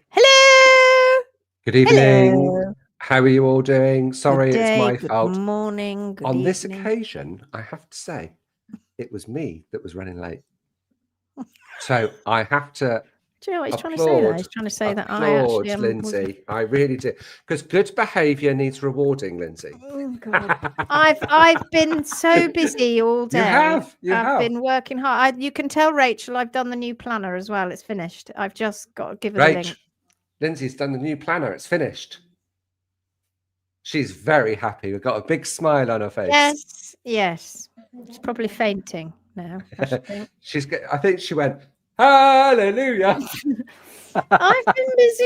Hello. Good evening. Hello. How are you all doing? Sorry, Good it's day, my good fault. morning, good On this evening. occasion, I have to say, it was me that was running late. So I have to Do you know what he's trying to say there? applaud, He's trying to say that I applaud actually Lindsay. I really do. Because good behaviour needs rewarding, Lindsay. Oh God. I've been so busy all You day. have. I've been working hard. You can tell Rachel I've done the new planner as well. It's finished. I've just got to give her the link. Rach, Lindsay's done the new planner. It's finished. She's very happy. We've got a big smile on her face. Yes. She's probably fainting now, I should think. I think she went, hallelujah. I've been busy.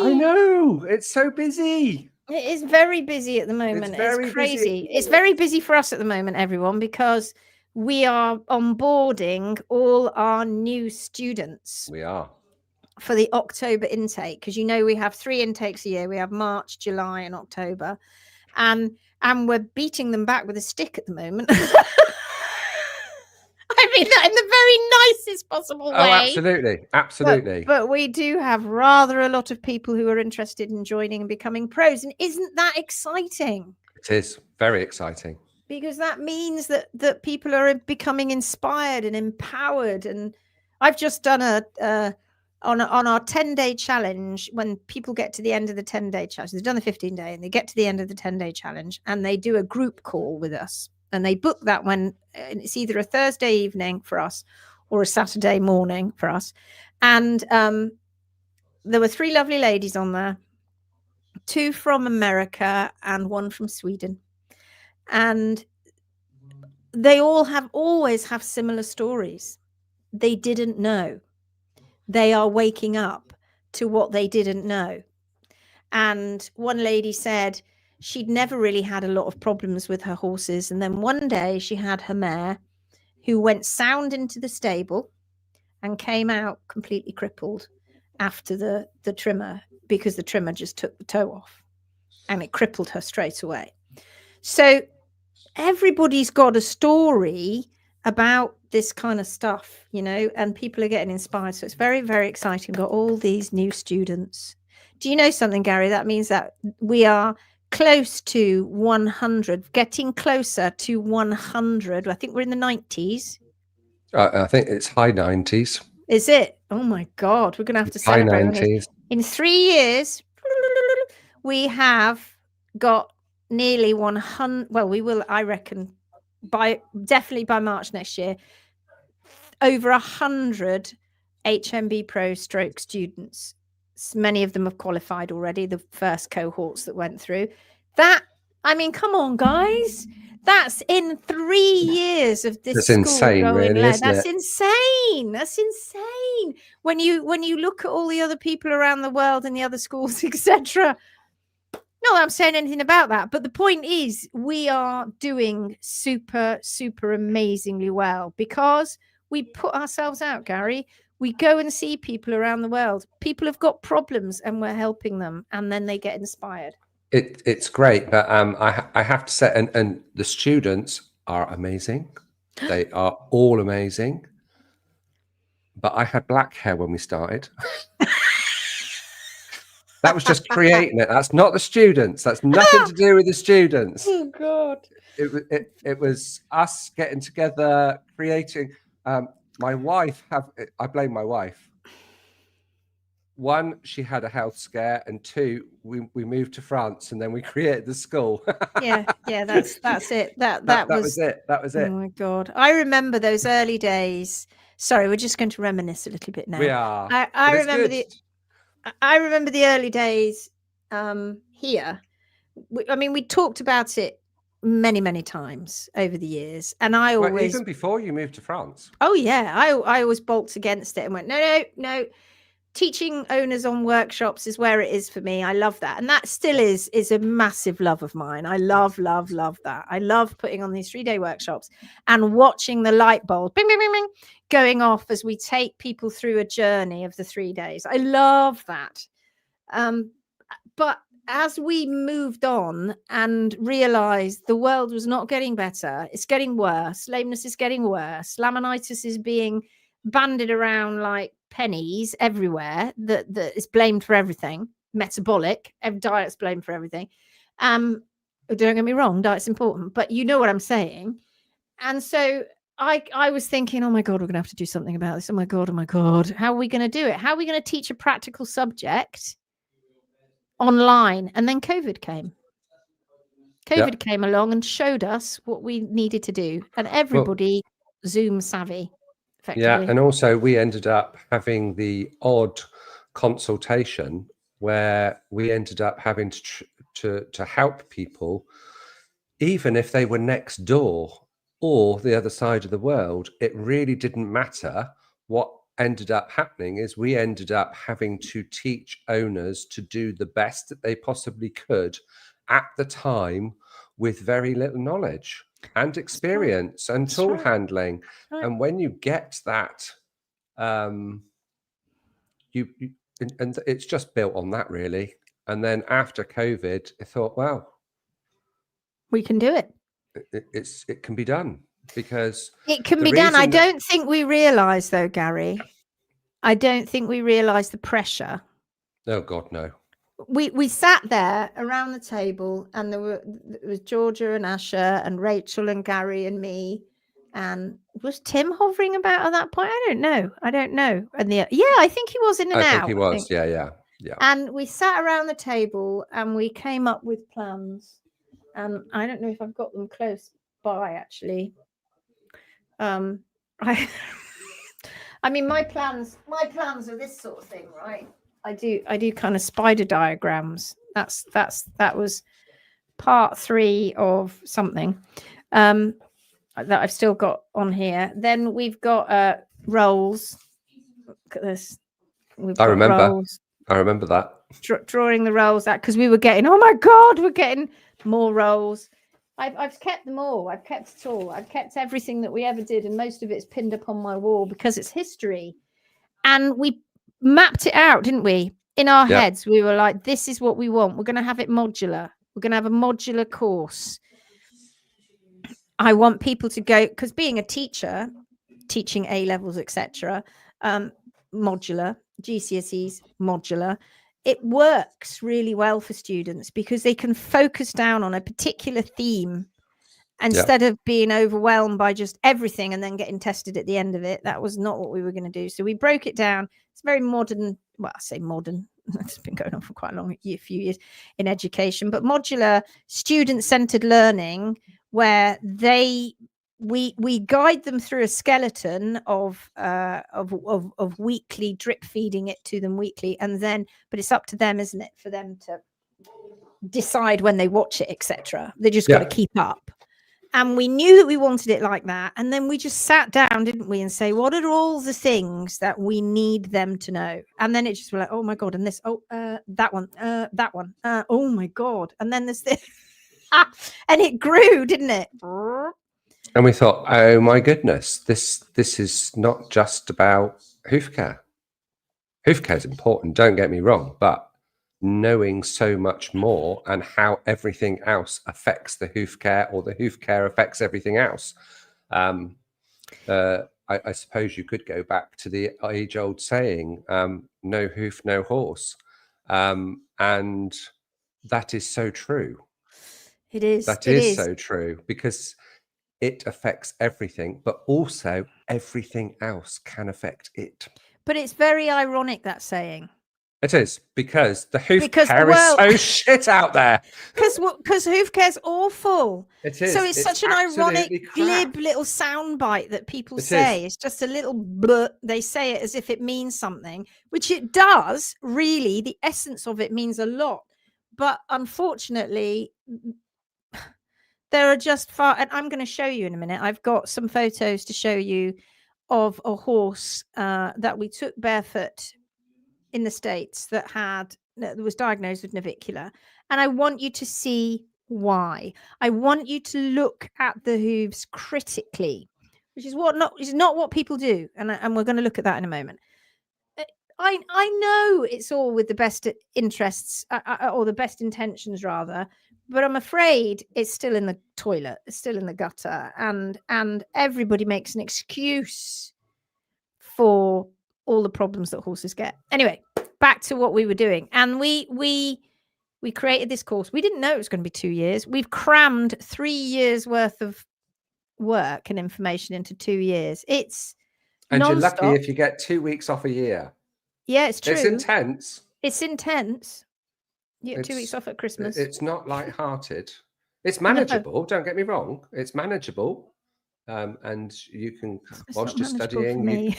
I know. It's so busy. It is very busy at the moment. It's crazy. It's very busy for us at the moment, everyone, because we are onboarding all our new students. We are. For the October intake, because we have 3 intakes a year. We have March, July, and October, and we're beating them back with a stick at the moment. I mean that in the very nicest possible way. Oh, absolutely. But we do have rather a lot of people who are interested in joining and becoming pros, and isn't that exciting? It is very exciting, because that means that people are becoming inspired and empowered. And I've just done on our 10-day challenge. When people get to the end of the 10-day challenge, they've done the 15-day and they get to the end of the 10-day challenge, and they do a group call with us, and they book that when it's either a Thursday evening for us or a Saturday morning for us. And there were 3 lovely ladies on there, 2 from America and 1 from Sweden, and they all always have similar stories. They didn't know. They are waking up to what they didn't know. And one lady said she'd never really had a lot of problems with her horses. And then one day she had her mare who went sound into the stable and came out completely crippled after the trimmer, because the trimmer just took the toe off and it crippled her straight away. So everybody's got a story about this kind of stuff, and people are getting inspired. So it's very, very exciting. We've got all these new students. Do you know something, Gary? That means that we are close to 100, getting closer to 100. I think we're in the 90s. I think it's high 90s. Is it? Oh my God. We're going to have to celebrate. High 90s. In 3 years, we have got nearly 100. Well, we will, I reckon, definitely by March next year, over 100 HMB Pro stroke students. Many of them have qualified already, the first cohorts that went through. Come on, guys. That's in 3 years of this. That's school insane, going really, isn't That's it? insane. That's insane. When you look at all the other people around the world and the other schools, etc. Not that I'm saying anything about that, but the point is we are doing super, super amazingly well because we put ourselves out, Gary. We go and see people around the world. People have got problems and we're helping them, and then they get inspired. It's great, but I have to say, and the students are amazing. They are all amazing. But I had black hair when we started. That was just creating it. That's not the students. That's nothing to do with the students. Oh God! It was us getting together, creating. My wife I blame my wife. 1, she had a health scare, and 2, we moved to France, and then we created the school. yeah, that's it. That was it. That was it. Oh my God! I remember those early days. Sorry, we're just going to reminisce a little bit now. We are. I remember the early days here. We talked about it many times over the years, and I always, even before you moved to France. Oh yeah, I always balked against it and went no. Teaching owners on workshops is where it is for me. I love that, and that still is a massive love of mine. I love that. I love putting on these 3-day workshops and watching the light bulb bing, bing, bing, bing, going off as we take people through a journey of the 3 days. I love that. But as we moved on and realized the world was not getting better, it's getting worse. Lameness is getting worse. Laminitis is being banded around like pennies everywhere, that is blamed for everything. Metabolic, diet's blamed for everything. Don't get me wrong, diet's important, but you know what I'm saying. And so I was thinking, oh my God, we're gonna have to do something about this. Oh my God, how are we gonna do it? How are we gonna teach a practical subject online? And then COVID came. COVID came along and showed us what we needed to do, and everybody Zoom savvy, effectively. Yeah, and also we ended up having the odd consultation where we ended up having to help people, even if they were next door or the other side of the world. It really didn't matter. What ended up happening is we ended up having to teach owners to do the best that they possibly could at the time with very little knowledge and experience and tool handling. And when you get that, and it's just built on that, really. And then after COVID, I thought, well, we can do it. It can be done, because it can be done. I don't think we realize, though, Gary, I don't think we realize the pressure. Oh God, no. We sat there around the table, and there was Georgia and Asher and Rachel and Gary and me. And was Tim hovering about at that point? I don't know. And I think he was in and out. I think he was. Yeah. And we sat around the table and we came up with plans. And I don't know if I've got them close by, actually. I mean, my plans are this sort of thing, right? I do kind of spider diagrams. That was part 3 of something that I've still got on here. Then we've got rolls. Look at this. I remember that. Drawing the rolls out, because we were getting, oh my God, we're getting more rolls. I've kept them all. I've kept it all. I've kept everything that we ever did, and most of it's pinned up on my wall because it's history. And we mapped it out, didn't we? In our heads, we were like, this is what we want. We're going to have it modular. We're going to have a modular course. I want people to go, because being a teacher, teaching A levels, etc., modular, GCSEs, modular, it works really well for students because they can focus down on a particular theme instead of being overwhelmed by just everything and then getting tested at the end of it. That was not what we were going to do. So we broke it down. It's very modern. Well, I say modern. It's been going on for quite a few years in education, but modular, student-centered learning, where we guide them through a skeleton of weekly drip feeding it to them weekly, and then, but it's up to them, isn't it, for them to decide when they watch it, etc. They just got to keep up. And we knew that we wanted it like that, and then we just sat down, didn't we, and say, what are all the things that we need them to know? And then it just was like, oh my God, and this, that one, oh my God, and then there's this. And it grew, didn't it? And we thought, oh my goodness, this is not just about hoof care. Hoof care is important, don't get me wrong, but knowing so much more and how everything else affects the hoof care, or the hoof care affects everything else. I suppose you could go back to the age-old saying, no hoof, no horse. And that is so true. It is. That is so true, because it affects everything, but also everything else can affect it. But it's very ironic, that saying. It is, because the hoof care is so shit out there. Because hoof care's awful. It is. So it's such an ironic, glib little soundbite that people say. It's just a little bleh. They say it as if it means something, which it does. Really, the essence of it means a lot. But unfortunately, there are just far, and I'm going to show you in a minute. I've got some photos to show you of a horse that we took barefoot in the States that was diagnosed with navicular. And I want you to see why. I want you to look at the hooves critically, which is not what people do. And we're going to look at that in a moment. I know it's all with the best interests or the best intentions rather, but I'm afraid it's still in the toilet. It's still in the gutter, and everybody makes an excuse for all the problems that horses get. Anyway, back to what we were doing. And we created this course. We didn't know it was going to be 2 years. We've crammed 3 years worth of work and information into 2 years. It's And non-stop. you're lucky if you get 2 weeks off a year. Yeah, it's true. It's intense. It's intense. You get 2 weeks off at Christmas. It's not light-hearted. It's manageable. No. Don't get me wrong. It's manageable. And you can, whilst you're studying.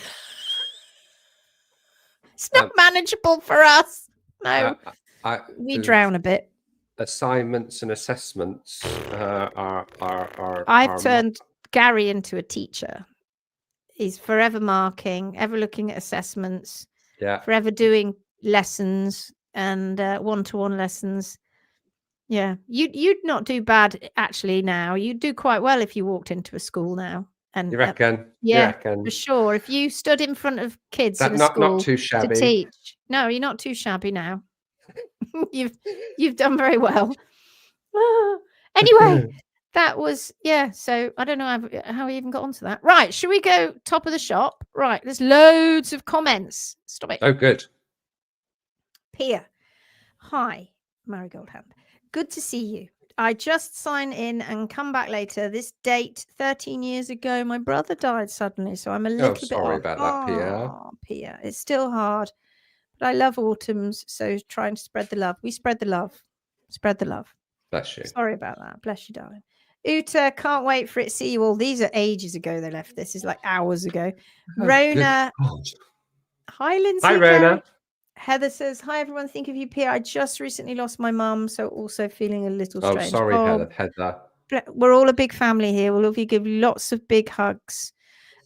It's not manageable for us. No. We drown a bit. Assignments and assessments I've turned Gary into a teacher. He's forever marking, ever looking at assessments, forever doing lessons and one-to-one lessons. Yeah, you'd not do bad actually now. You'd do quite well if you walked into a school now. And you reckon? Yeah, you reckon? For sure. If you stood in front of kids in a school not too shabby to teach. No, you're not too shabby now. You've done very well. Anyway, that was so I don't know how we even got onto that. Right, should we go top of the shop? Right, there's loads of comments. Stop it. Oh, good. Pia, hi, Marigold Hand. Good to see you. I just sign in and come back later. This date 13 years ago, my brother died suddenly, so I'm a little bit sorry off. about that, Pia. Pia, it's still hard, but I love autumns, so trying to spread the love. We spread the love. Spread the love. Bless you. Sorry about that. Bless you, darling. Uta, can't wait for it. See you all. These are ages ago they left. This is like hours ago. Rona. Hi, Lindsay. Hi, Rona. Heather says, hi, everyone. Think of you, Pia. I just recently lost my mum, so also feeling a little strange. Oh, sorry, Heather. We're all a big family here. We'll love you. Give lots of big hugs.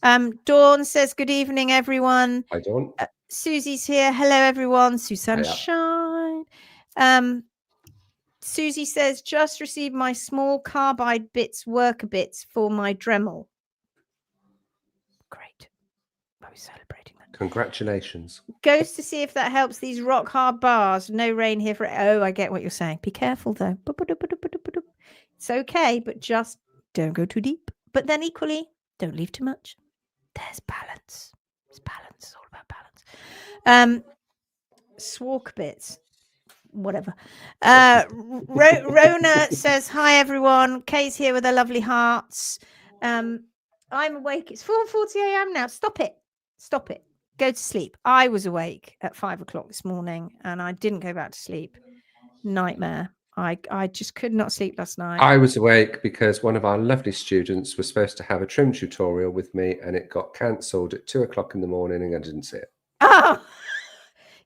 Dawn says, good evening, everyone. Hi, Dawn. Susie's here. Hello, everyone. Susan Shine. Susie says, just received my small carbide bits worker bits for my Dremel. Great. Are we celebrating that? Congratulations. Goes to see if that helps these rock hard bars. No rain here for it. Oh, I get what you're saying. Be careful, though. It's okay, but just don't go too deep. But then equally, don't leave too much. There's balance. It's balance. It's all about balance. Swark bits. Whatever. Rona says, hi, everyone. Kay's here with her lovely hearts. I'm awake. It's 4:40 a.m. now. Stop it. Stop it. Go to sleep. I was awake at 5 o'clock this morning and I didn't go back to sleep. Nightmare. I just could not sleep last night. I was awake because one of our lovely students was supposed to have a trim tutorial with me and it got cancelled at 2 o'clock in the morning and I didn't see it. Oh,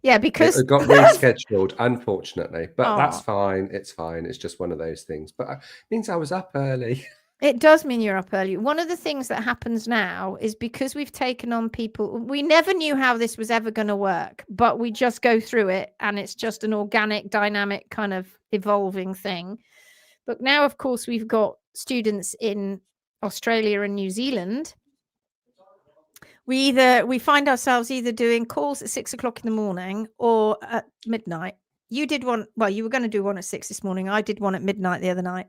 yeah, because it got rescheduled, unfortunately. But that's fine. It's fine. It's just one of those things. But it means I was up early. It does mean you're up early. One of the things that happens now is because we've taken on people, we never knew how this was ever going to work, but we just go through it and it's just an organic, dynamic kind of evolving thing. But now, of course, we've got students in Australia and New Zealand. We find ourselves either doing calls at 6 o'clock in the morning or at midnight. You did one. Well, you were going to do one at 6 this morning. I did one at midnight the other night.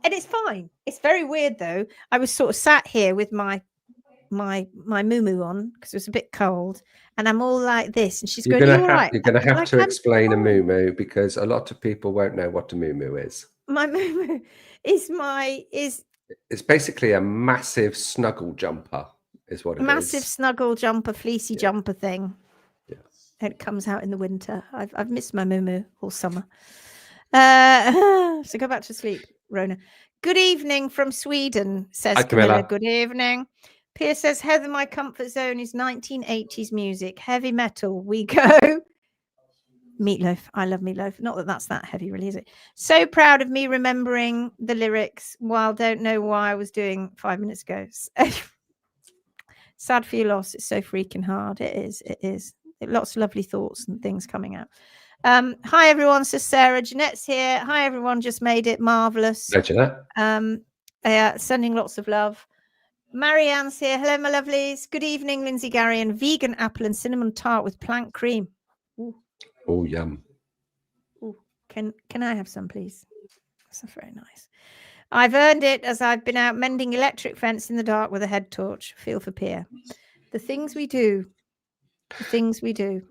And it's fine. It's very weird, though. I was sort of sat here with my moo-moo on because it was a bit cold. And I'm all like this. And she's going, you're right. You're going to have to explain a moo-moo because a lot of people won't know what a moo-moo is. My moo-moo is It's basically a massive snuggle jumper is what it is. Massive snuggle jumper, fleecy jumper thing. Yeah. And it comes out in the winter. I've missed my moo-moo all summer. So go back to sleep, Rona. Good evening from Sweden, says Camilla. Good evening. Pierce says, Heather, my comfort zone is 1980s music, heavy metal. We go. Meatloaf. I love Meatloaf. Not that that's that heavy, really, is it? So proud of me remembering the lyrics while don't know why I was doing 5 minutes ago. Sad for your loss. It's so freaking hard. It is. It is. Lots of lovely thoughts and things coming out. Hi, everyone. Says Sarah. Jeanette's here. Hi, everyone. Just made it. Marvelous. Hi, Jeanette. Sending lots of love. Marianne's here. Hello, my lovelies. Good evening, Lindsay, Garry, and vegan apple and cinnamon tart with plank cream. Ooh. Oh, yum. Ooh. Can I have some, please? That's not very nice. I've earned it as I've been out mending electric fence in the dark with a head torch. Feel for Pierre. The things we do. The things we do.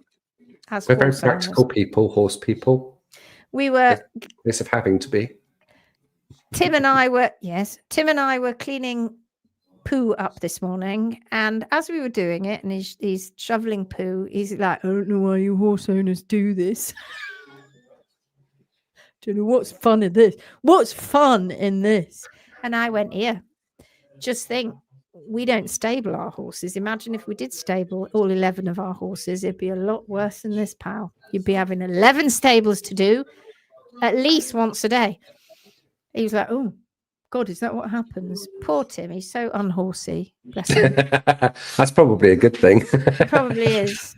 As We're very horse practical owners. people, horse people. We were. This of having to be. Tim and I were cleaning poo up this morning, and as we were doing it, and he's shoveling poo, he's like, I don't know why you horse owners do this. Don't know what's fun in this. What's fun in this? And I went, here, just think, we don't stable our horses. Imagine if we did stable all 11 of our horses, it'd be a lot worse than this, pal. You'd be having 11 stables to do at least once a day. He was like, oh, God, is that what happens? Poor Tim, he's so unhorsey. Bless him. That's probably a good thing. Probably is.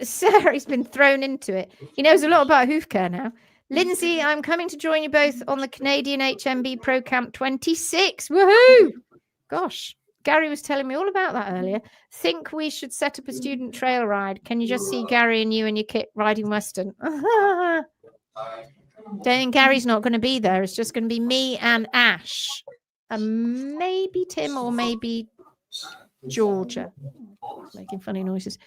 Sarah's been thrown into it. He knows a lot about hoof care now. Lindsay, I'm coming to join you both on the Canadian HMBB Pro Camp 26. Woohoo! Gosh, Gary was telling me all about that earlier. Think we should set up a student trail ride. Can you just see Gary and you and your kit riding Western? Then Gary's not going to be there. It's just going to be me and Ash. And maybe Tim or maybe Georgia. Making funny noises.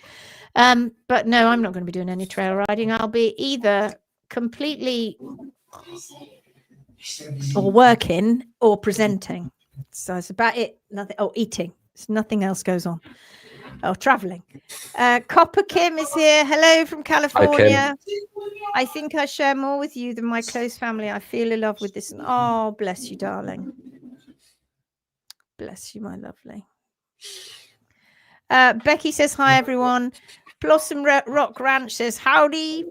But no, I'm not going to be doing any trail riding. I'll be either completely or working or presenting. So it's about it. Nothing. Oh, eating. Nothing else goes on. Oh, traveling. Copper Kim is here. Hello from California. I think I share more with you than my close family. I feel in love with this. Oh, bless you, darling. Bless you, my lovely. Becky says, hi, everyone. Blossom Rock Ranch says, howdy.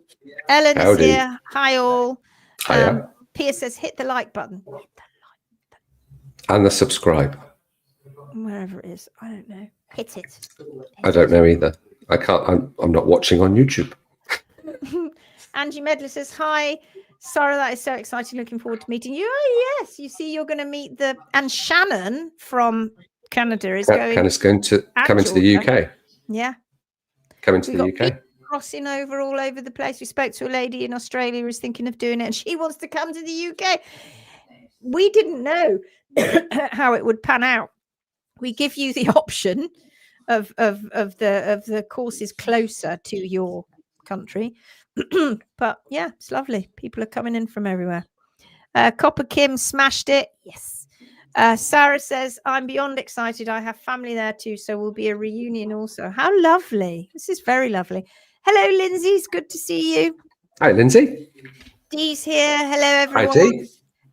Ellen is here. Hi, all. Pia says, hit the like button. And the subscribe. Wherever it is. I don't know. Hit it. I don't know either. I can't. I'm not watching on YouTube. Angie Medler says, hi. Sarah, that is so exciting. Looking forward to meeting you. Oh, yes. You see, you're going to meet and Shannon from Canada is going to come into the UK. Yeah. Coming to the UK. Crossing over all over the place. We spoke to a lady in Australia who's thinking of doing it, and she wants to come to the UK. We didn't know how it would pan out. We give you the option of the courses closer to your country. But yeah, it's lovely. People are coming in from everywhere. Copper Kim smashed it. Yes. Sarah says, I'm beyond excited. I have family there too, so we'll be a reunion also. How lovely. This is very lovely. Hello, Lindsay. It's good to see you. Hi, Lindsay. Dee's here. Hello, everyone. Hi, Dee.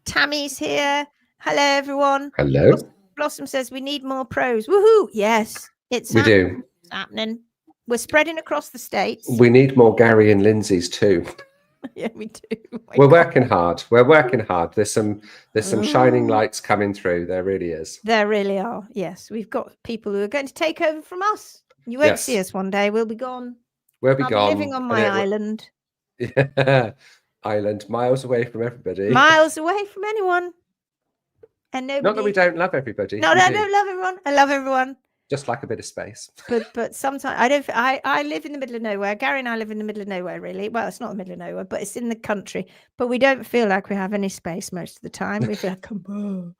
Tammy's here. Hello, everyone. Hello. Blossom says we need more pros. Woohoo! Yes, it's happening. We're spreading across the states. We need more Gary and Lindsay's too. Yeah, we do. We're working hard. We're working hard. There's some shining lights coming through. There really is. There really are. Yes, we've got people who are going to take over from us. You won't see us one day. We'll be gone. We'll be gone. Living on my island. Yeah. Island, miles away from everybody. Miles away from anyone. And nobody. Not that we don't love everybody. No, I don't love everyone. I love everyone. Just like a bit of space. But sometimes I live in the middle of nowhere. Gary and I live in the middle of nowhere, really. Well, it's not the middle of nowhere, but it's in the country. But we don't feel like we have any space most of the time. We feel like, come on.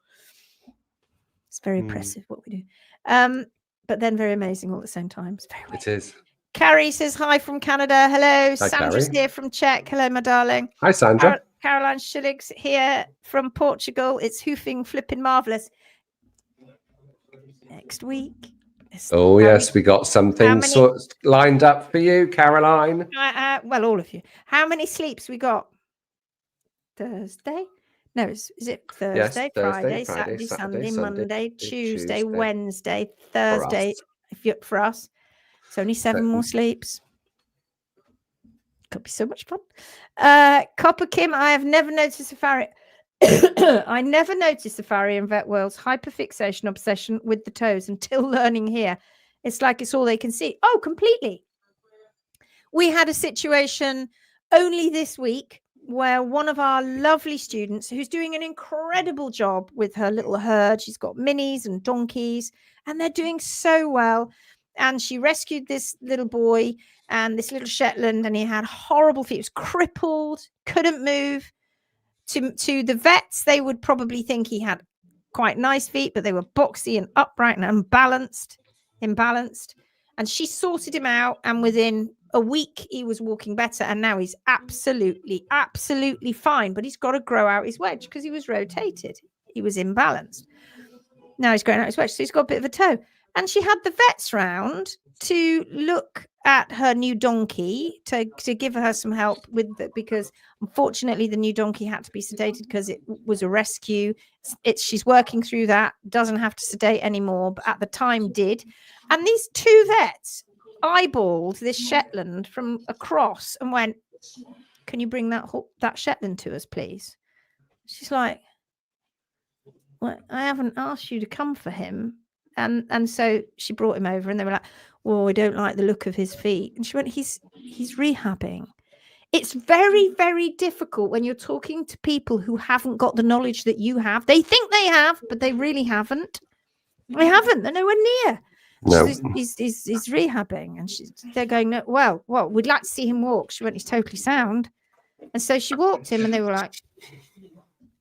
It's very oppressive what we do. But then very amazing all at the same time. It's very weird. It is. Carrie says hi from Canada. Hello. Hi, Sandra's Carrie. here from Czech. Hello, my darling. Hi, Sandra. Caroline Schillig's here from Portugal. It's hoofing, flipping marvelous. Next week. Oh, yes, we got some things lined up for you, Caroline. Well, all of you. How many sleeps we got? Thursday? No, is it Thursday, yes, Friday, Saturday, Sunday, Monday, Tuesday, Wednesday, Thursday? For us. It's only 7 more sleeps. Could be so much fun. Copper Kim, I have never noticed safari. I never noticed Safari and Vet World's hyperfixation obsession with the toes until learning here. It's like it's all they can see. Oh, completely. We had a situation only this week where one of our lovely students who's doing an incredible job with her little herd, she's got minis and donkeys, and they're doing so well. And she rescued this little boy and this little Shetland, and he had horrible feet. He was crippled, couldn't move. To the vets, they would probably think he had quite nice feet, but they were boxy and upright and unbalanced. imbalanced. And she sorted him out, and within a week he was walking better, and now he's absolutely fine. But he's got to grow out his wedge because he was rotated. He was imbalanced. Now he's growing out his wedge, so he's got a bit of a toe. And she had the vets round to look at her new donkey to give her some help with it, because unfortunately the new donkey had to be sedated because it was a rescue. She's working through that, doesn't have to sedate anymore, but at the time did. And these two vets eyeballed this Shetland from across and went, "Can you bring that Shetland to us, please?" She's like, "Well, I haven't asked you to come for him." And so she brought him over, and they were like, "Well, I don't like the look of his feet." And she went, he's rehabbing. It's very, very difficult when you're talking to people who haven't got the knowledge that you have. They think they have, but they really haven't. They haven't. They're nowhere near. No. He's rehabbing. And they're going, "No, well, we'd like to see him walk." She went, "He's totally sound." And so she walked him, and they were like,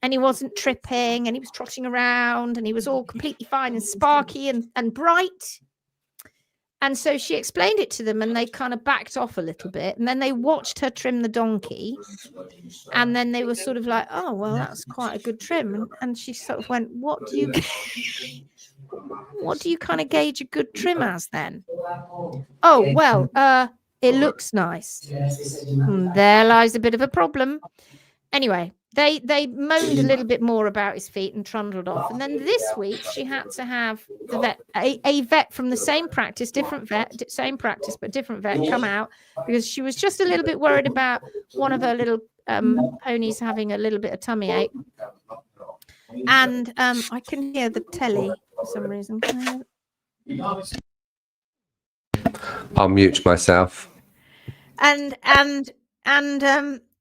and he wasn't tripping, and he was trotting around, and he was all completely fine and sparky and bright. And so she explained it to them, and they kind of backed off a little bit. And then they watched her trim the donkey. And then they were sort of like, "Oh, well, that's quite a good trim." And she sort of went, what do you kind of gauge a good trim as then? "Oh, well, it looks nice." There lies a bit of a problem. Anyway, they moaned a little bit more about his feet and trundled off. And then this week she had to have the vet, a vet from the same practice, different vet, same practice, but different vet, come out because she was just a little bit worried about one of her little ponies having a little bit of tummy ache. And I can hear the telly for some reason. I'll mute myself. And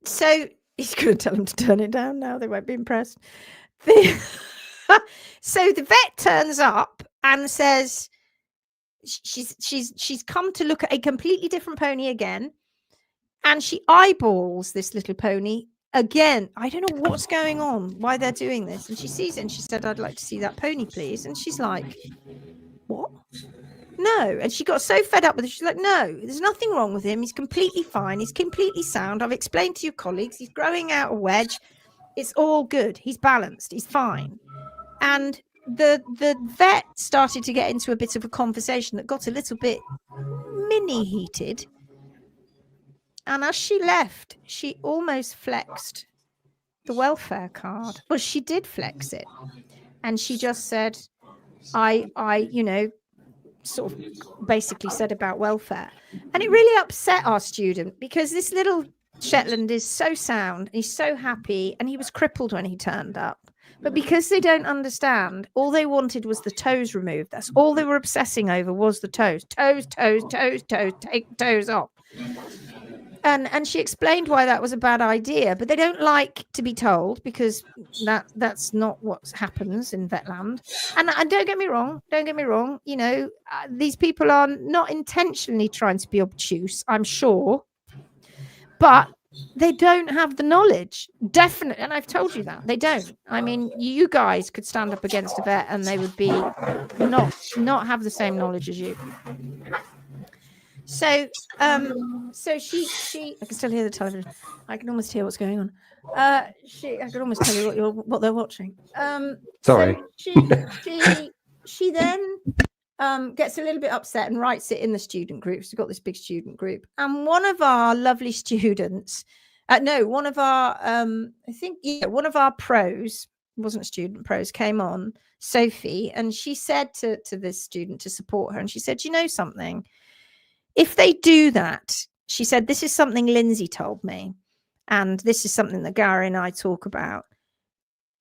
so he's going to tell them to turn it down now. They won't be impressed. So the vet turns up and says she's come to look at a completely different pony again, and she eyeballs this little pony again. I don't know what's going on, why they're doing this. And she sees it, and she said, "I'd like to see that pony, please." And she's like, "What? No." And she got so fed up with it. She's like, "No, there's nothing wrong with him. He's completely fine. He's completely sound. I've explained to your colleagues. He's growing out a wedge. It's all good. He's balanced. He's fine." And the vet started to get into a bit of a conversation that got a little bit mini heated. And as she left, she almost flexed the welfare card. Well, she did flex it. And she just said, I sort of basically said about welfare. And it really upset our student, because this little Shetland is so sound, he's so happy, and he was crippled when he turned up. But because they don't understand, all they wanted was the toes removed. That's all they were obsessing over, was the toes. Toes, take toes off. And she explained why that was a bad idea, but they don't like to be told, because that's not what happens in Vetland. And don't get me wrong, these people are not intentionally trying to be obtuse, I'm sure, but they don't have the knowledge, definitely. And I've told you that they don't. I mean, you guys could stand up against a vet and they would be not have the same knowledge as you. So she I can still hear the television. I can almost hear what's going on. I can almost tell you what they're watching. Sorry. So she then gets a little bit upset and writes it in the student group. So we've got this big student group, and one of our lovely students, one of our one of our pros, wasn't student pros, came on, Sophie, and she said to this student to support her, and she said, "You know something? If they do that," she said, "this is something Lindsay told me, and this is something that Garry and I talk about.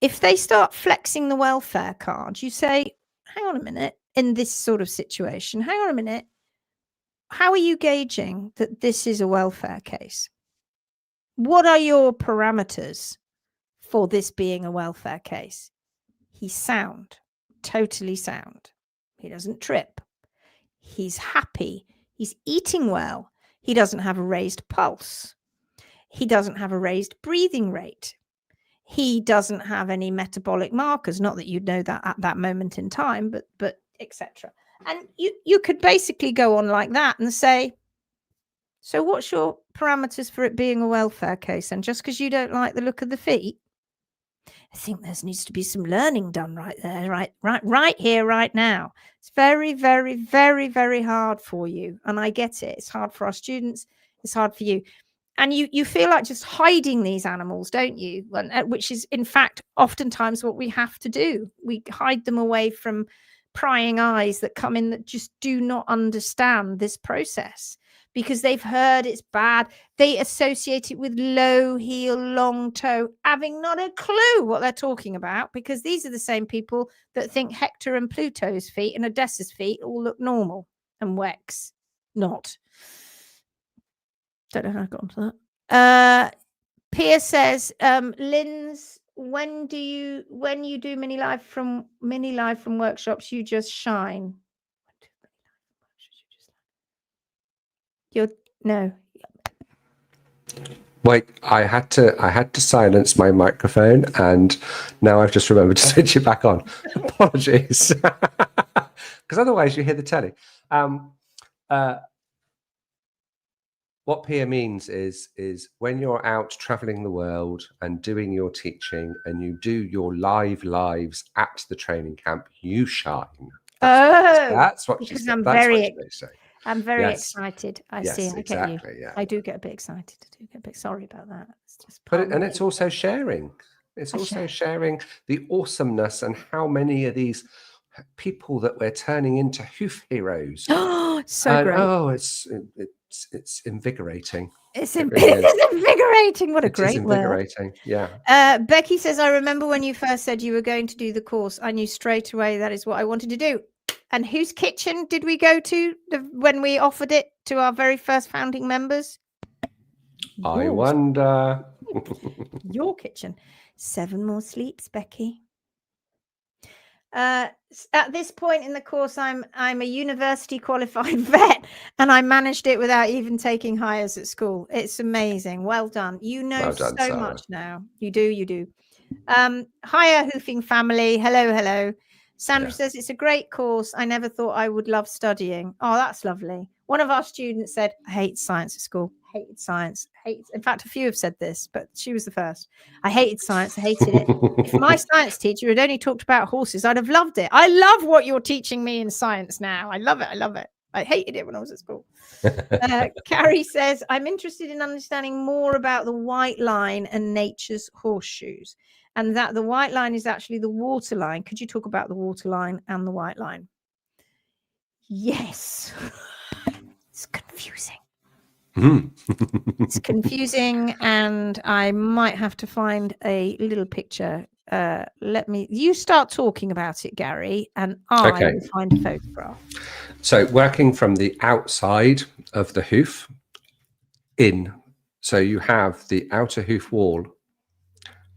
If they start flexing the welfare card, you say, hang on a minute, in this sort of situation, hang on a minute, how are you gauging that this is a welfare case? What are your parameters for this being a welfare case? He's sound, totally sound. He doesn't trip. He's happy. He's eating well. He doesn't have a raised pulse. He doesn't have a raised breathing rate. He doesn't have any metabolic markers. Not that you'd know that at that moment in time, but etc. And you could basically go on like that and say, so what's your parameters for it being a welfare case? And just because you don't like the look of the feet, I think there needs to be some learning done right there, right here, right now. It's very, very, very, very hard for you. And I get it. It's hard for our students. It's hard for you. And you feel like just hiding these animals, don't you? Which is, in fact, oftentimes what we have to do. We hide them away from prying eyes that come in that just do not understand this process because they've heard it's bad. They associate it with low heel, long toe, having not a clue what they're talking about, because these are the same people that think Hector and Pluto's feet and Odessa's feet all look normal and Wex not. Don't know how I got onto that. Pia says, Linz, when you do mini live from workshops, you just shine. No. Wait, I had to silence my microphone, and now I've just remembered to switch it back on. Apologies, because otherwise you hear the telly. What Pia means is when you're out traveling the world and doing your teaching, and you do your lives at the training camp, you shine. That's what she said. I'm very excited. I see. I get you. Yeah. I do get a bit excited. Sorry about that. It's just and it's also sharing. It's also sharing the awesomeness and how many of these people that we're turning into hoof heroes. So great. It's invigorating. It's invigorating. What a great invigorating word. Yeah. Becky says, I remember when you first said you were going to do the course. I knew straight away that is what I wanted to do. And whose kitchen did we go to when we offered it to our very first founding members? I wonder. Your kitchen. 7 more sleeps, Becky. At this point in the course, I'm a university qualified vet, and I managed it without even taking hires at school. It's amazing. Well done. You know so much now. You do. Hiya, hoofing family. Hello. Sandra says, it's a great course. I never thought I would love studying. Oh, that's lovely. One of our students said, I hate science at school. Hated science. In fact, a few have said this, but she was the first. I hated science. I hated it. If my science teacher had only talked about horses, I'd have loved it. I love what you're teaching me in science now. I love it. I hated it when I was at school. Carrie says, I'm interested in understanding more about the white line and nature's horseshoes, and that the white line is actually the water line. Could you talk about the water line and the white line? Yes. It's confusing. It's confusing, and I might have to find a little picture. You start talking about it, Gary, and I will find a photograph. So working from the outside of the hoof in, so you have the outer hoof wall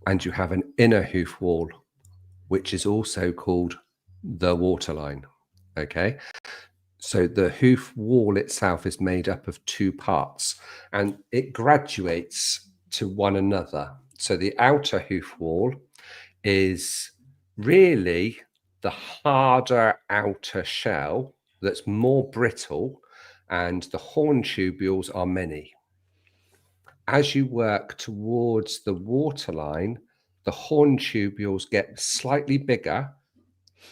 and you have an inner hoof wall, which is also called the waterline. Okay. So the hoof wall itself is made up of 2 parts, and it graduates to one another. So the outer hoof wall is really the harder outer shell that's more brittle, and the horn tubules are many. As you work towards the waterline, the horn tubules get slightly bigger.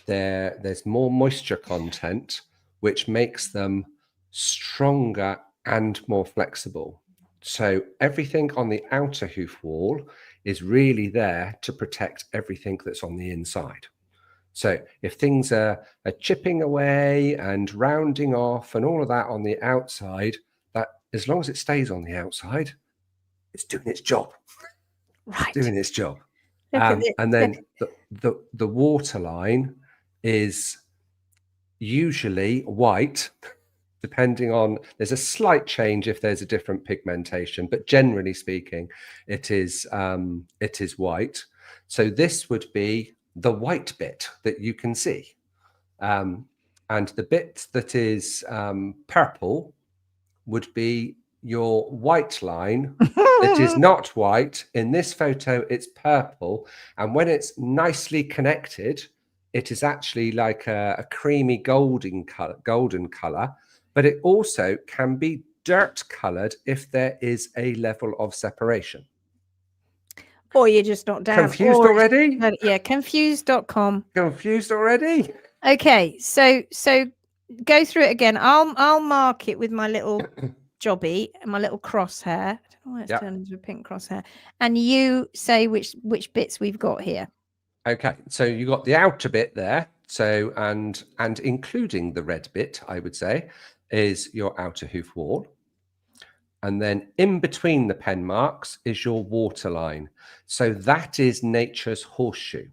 There's more moisture content, which makes them stronger and more flexible. So everything on the outer hoof wall is really there to protect everything that's on the inside. So if things are chipping away and rounding off and all of that on the outside, that as long as it stays on the outside, it's doing its job. Right. It's doing its job. And then the waterline is usually white, depending on, there's a slight change if there's a different pigmentation, but generally speaking, it is white. So this would be the white bit that you can see. And the bit that is purple would be your white line. It is not white. In this photo, it's purple. And when it's nicely connected, it is actually like a creamy golden color, but it also can be dirt colored if there is a level of separation. Or you're just not down. Confused already? Yeah, confused.com. Confused already? Okay, so go through it again. I'll mark it with my little jobby and my little crosshair. I don't know why it's turned into a pink crosshair. And you say which bits we've got here. Okay, so you got the outer bit there. So and including the red bit, I would say, is your outer hoof wall. And then in between the pen marks is your waterline. So that is nature's horseshoe.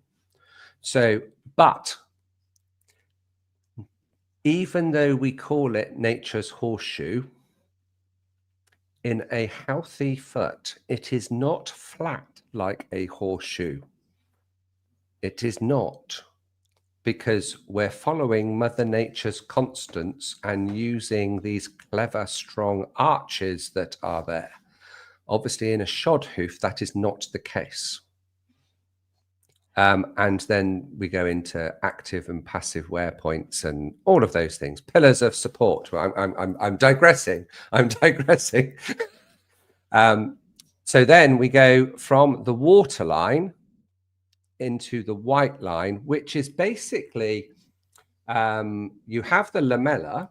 So, but even though we call it nature's horseshoe, in a healthy foot, it is not flat like a horseshoe. It is not, because we're following Mother Nature's constants and using these clever, strong arches that are there. Obviously, in a shod hoof, that is not the case. And then we go into active and passive wear points and all of those things. Pillars of support. I'm digressing. I'm digressing. So then we go from the waterline into the white line, which is basically you have the lamella.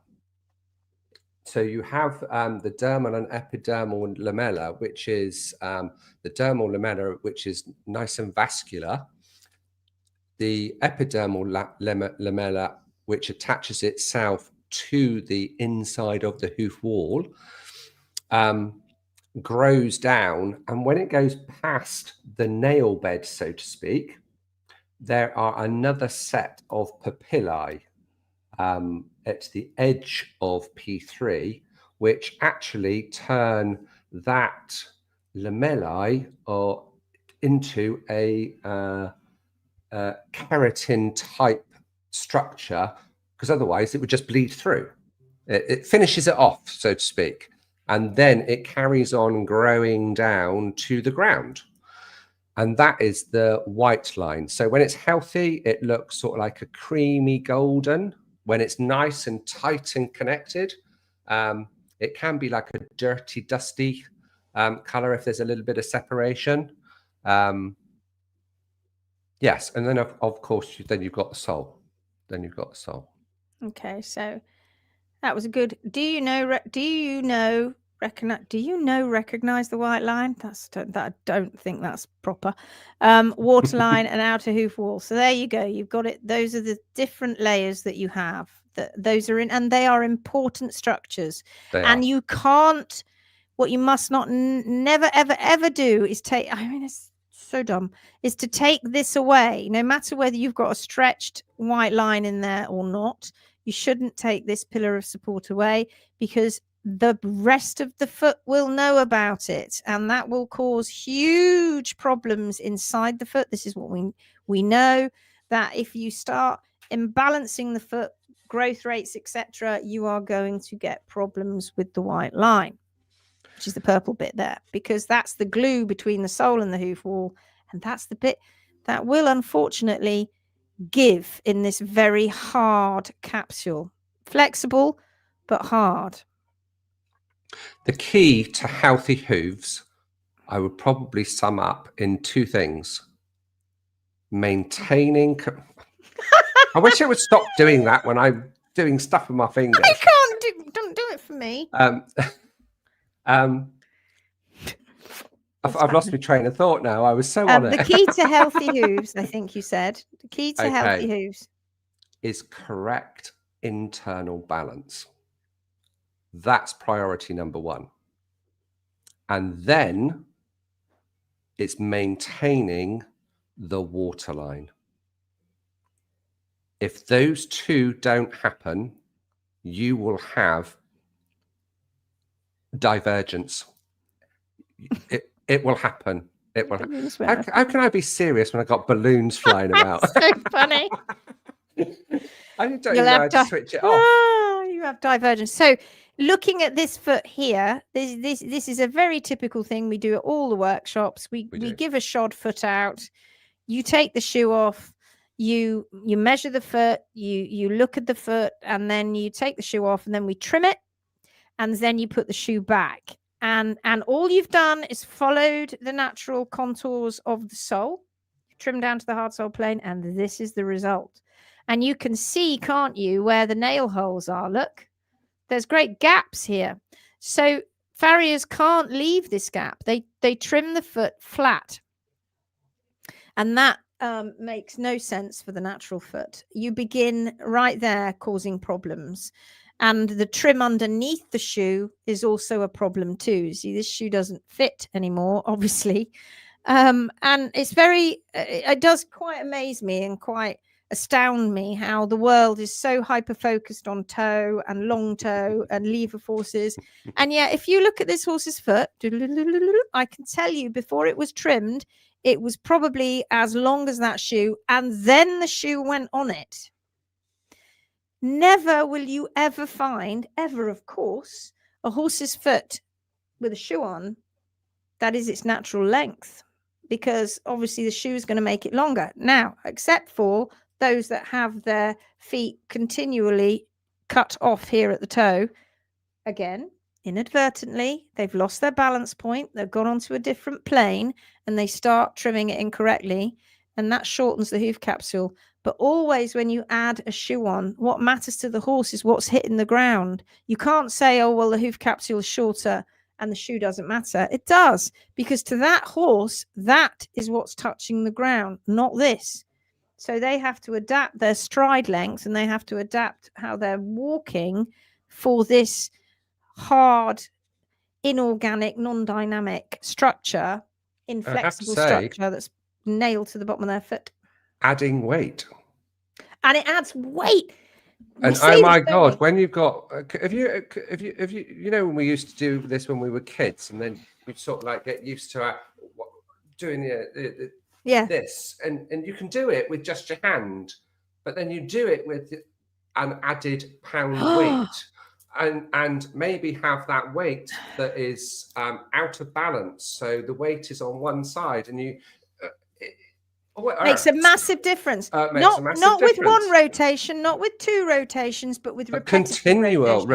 So you have the dermal and epidermal lamella, which is the dermal lamella, which is nice and vascular. The epidermal lamella, which attaches itself to the inside of the hoof wall, grows down. And when it goes past the nail bed, so to speak, there are another set of papillae at the edge of P3, which actually turn that lamellae into a keratin type structure, because otherwise it would just bleed through. It finishes it off, so to speak, and then it carries on growing down to the ground. And that is the white line. So when it's healthy, it looks sort of like a creamy golden. When it's nice and tight and connected, it can be like a dirty, dusty color if there's a little bit of separation. Yes, and then of course, then you've got the sole. Then you've got the sole. Okay, so that was a good. Do you recognize the white line? I don't think that's proper. Waterline and outer hoof wall. So there you go. You've got it. Those are the different layers that you have. Those are in, and they are important structures. And you can't. What you must not never ever do is take. I mean, it's so dumb. Is to take this away. No matter whether you've got a stretched white line in there or not, you shouldn't take this pillar of support away, because the rest of the foot will know about it, and that will cause huge problems inside the foot. This is what we know, that if you start imbalancing the foot, growth rates, etc., you are going to get problems with the white line, which is the purple bit there, because that's the glue between the sole and the hoof wall, and that's the bit that will unfortunately give in this very hard capsule. Flexible, but hard. The key to healthy hooves, I would probably sum up in two things. Maintaining... I wish it would stop doing that when I'm doing stuff with my fingers. I can't don't do it for me. I've lost my train of thought now. I was so on it. The key to healthy hooves, I think you said. The key to healthy hooves is correct internal balance. That's priority number one. And then it's maintaining the waterline. If those two don't happen, you will have divergence. It will happen. It will. How can I be serious when I got balloons flying about? So funny. I don't even know how to switch it off. You have divergence. So looking at this foot here, this is a very typical thing. We do at all the workshops. We give a shod foot out. You take the shoe off. you measure the foot, you look at the foot, and then you take the shoe off, and then we trim it, and then you put the shoe back. And all you've done is followed the natural contours of the sole, trimmed down to the hard sole plane, and this is the result. And you can see, can't you, where the nail holes are? Look, there's great gaps here. So farriers can't leave this gap. They trim the foot flat, and that makes no sense for the natural foot. You begin right there causing problems. And the trim underneath the shoe is also a problem too. See, this shoe doesn't fit anymore, obviously. And it's it does quite amaze me and quite astound me how the world is so hyper focused on toe and long toe and lever forces. And yet, if you look at this horse's foot, I can tell you before it was trimmed, it was probably as long as that shoe, and then the shoe went on it. Never will you ever find, ever, of course, a horse's foot with a shoe on that is its natural length, because obviously the shoe is going to make it longer. Now, except for those that have their feet continually cut off here at the toe, again, inadvertently, they've lost their balance point, they've gone onto a different plane, and they start trimming it incorrectly, and that shortens the hoof capsule. But always when you add a shoe on, what matters to the horse is what's hitting the ground. You can't say, oh, well, the hoof capsule is shorter and the shoe doesn't matter. It does, because to that horse, that is what's touching the ground, not this. So they have to adapt their stride length, and they have to adapt how they're walking for this hard, inorganic, non-dynamic structure, inflexible structure that's nailed to the bottom of their foot. Adding weight. And it adds weight. And oh my God, when you've got, if you, you know, when we used to do this when we were kids, and then we'd sort of like get used to doing this, and you can do it with just your hand, but then you do it with an added pound weight, and maybe have that weight that is out of balance. So the weight is on one side, and you. Makes a massive difference. Not with one rotation, not with two rotations, but with continual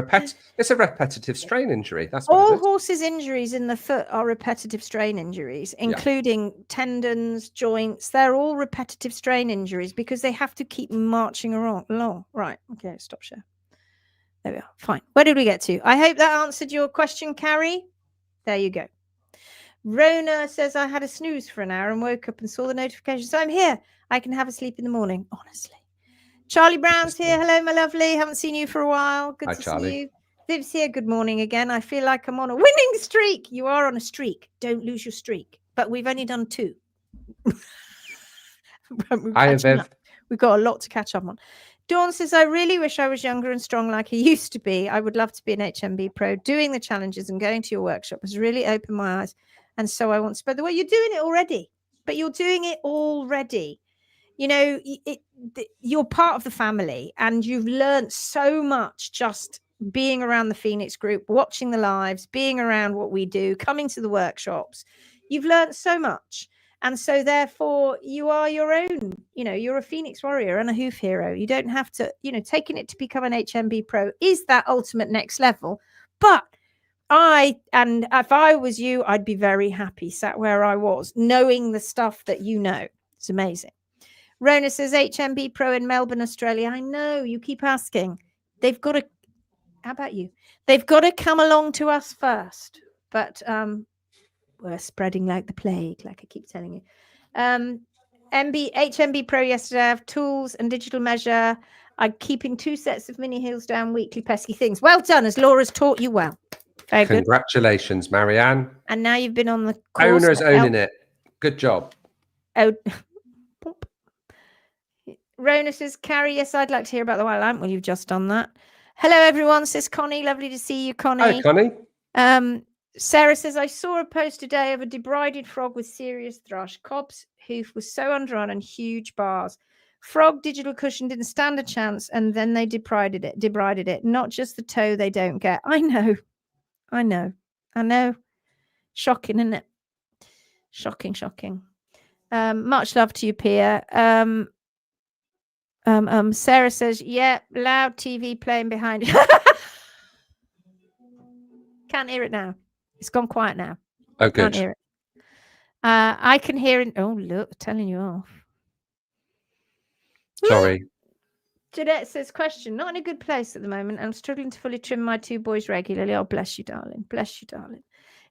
it's a repetitive strain injury. That's what all horses' injuries in the foot are repetitive strain injuries, including tendons, joints. They're all repetitive strain injuries because they have to keep marching along. Right. Okay. Stop share. There we are. Fine. Where did we get to? I hope that answered your question, Carrie. There you go. Rona says, I had a snooze for an hour and woke up and saw the notification. So I'm here. I can have a sleep in the morning, honestly. Charlie Brown's here. Hello, my lovely. Haven't seen you for a while. Good to see you. Viv's here. Good morning again. I feel like I'm on a winning streak. You are on a streak. Don't lose your streak. But we've only done 2. We've got a lot to catch up on. Dawn says, I really wish I was younger and strong like I used to be. I would love to be an HMB Pro. Doing the challenges and going to your workshop has really opened my eyes. And so I want to spread the word. You're doing it already, but you're doing it already. You know, you're part of the family, and you've learned so much just being around the Phoenix group, watching the lives, being around what we do, coming to the workshops. You've learned so much. And so therefore you are your own, you know, you're a Phoenix warrior and a hoof hero. You don't have to, you know, taking it to become an HMB Pro is that ultimate next level. But if I was you, I'd be very happy sat where I was, knowing the stuff that you know. It's amazing. Rona says HMB Pro in Melbourne, Australia. I know, you keep asking. They've got to, how about you? They've got to come along to us first. But we're spreading like the plague, like I keep telling you. HMB Pro yesterday. I have tools and digital measure. I'm keeping 2 sets of mini heels down weekly, pesky things. Well done, as Laura's taught you well. Very good. Congratulations, Marianne. And now you've been on the course. Owner's owning it. Good job. Oh, Rona says, Carrie, yes, I'd like to hear about the white lamp. Well, you've just done that. Hello, everyone, says Connie. Lovely to see you, Connie. Hi, Connie. Sarah says, I saw a post today of a debrided frog with serious thrush. Cobb's hoof was so underrun and huge bars. Frog digital cushion didn't stand a chance, and then they debrided it. Not just the toe they don't get. I know. Shocking, isn't it? Shocking. Much love to you, Pia. Sarah says, yeah, loud TV playing behind you. Can't hear it now. It's gone quiet now. Oh, good. Can't hear it. I can hear it. Oh, look, telling you off. Sorry. Jeanette says, question, not in a good place at the moment. I'm struggling to fully trim my 2 boys regularly. Oh, bless you, darling. Bless you, darling.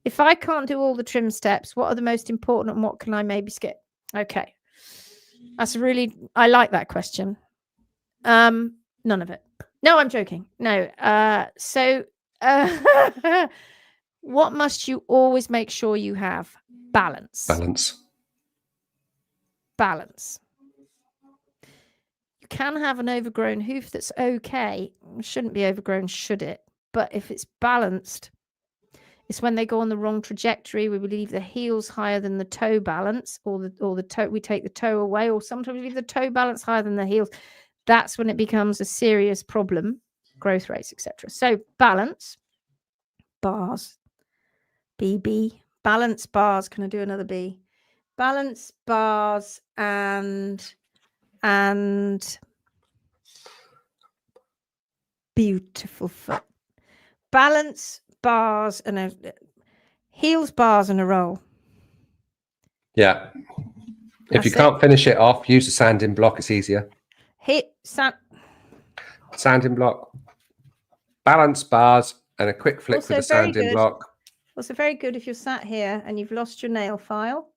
If I can't do all the trim steps, what are the most important and what can I maybe skip? Okay. That's really, I like that question. None of it. No, I'm joking. No. What must you always make sure you have? Balance. Balance. You can have an overgrown hoof that's okay. It shouldn't be overgrown, should it? But if it's balanced, it's when they go on the wrong trajectory. We leave the heels higher than the toe balance, or the toe. We take the toe away, or sometimes we leave the toe balance higher than the heels. That's when it becomes a serious problem, growth rates, etc. So balance, bars, BB, balance bars. Can I do another B? Balance bars and beautiful foot. Balance bars and heels, bars and a roll. Yeah. If you can't finish it off, use a sanding block. It's easier. Sanding block, balance bars, and a quick flick with a sanding block. Also very good if you're sat here and you've lost your nail file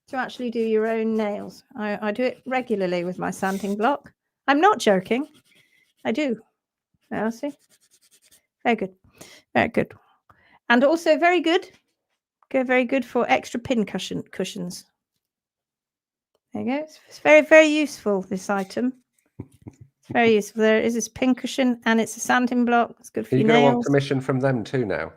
to actually do your own nails. I do it regularly with my sanding block. I'm not joking. I do. Now, see? Very good. Very good. And also very good. Very good for extra pin cushions. There you go. It's very, very useful, this item. It's very useful. There is this pin cushion and it's a sanding block. It's good for your nails. You're going to want permission from them too now.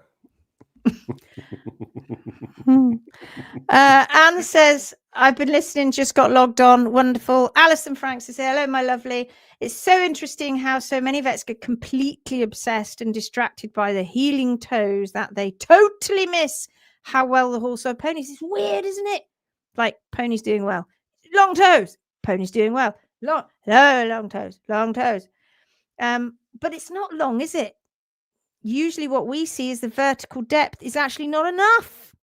Anne says, I've been listening, just got logged on. Wonderful. Alison Franks says, hello, my lovely. It's so interesting how so many vets get completely obsessed and distracted by the healing toes that they totally miss how well the horse or ponies. It's weird, isn't it? Like ponies doing well. Long toes. Ponies doing well. Long toes. Long toes. But it's not long, is it? Usually what we see is the vertical depth is actually not enough.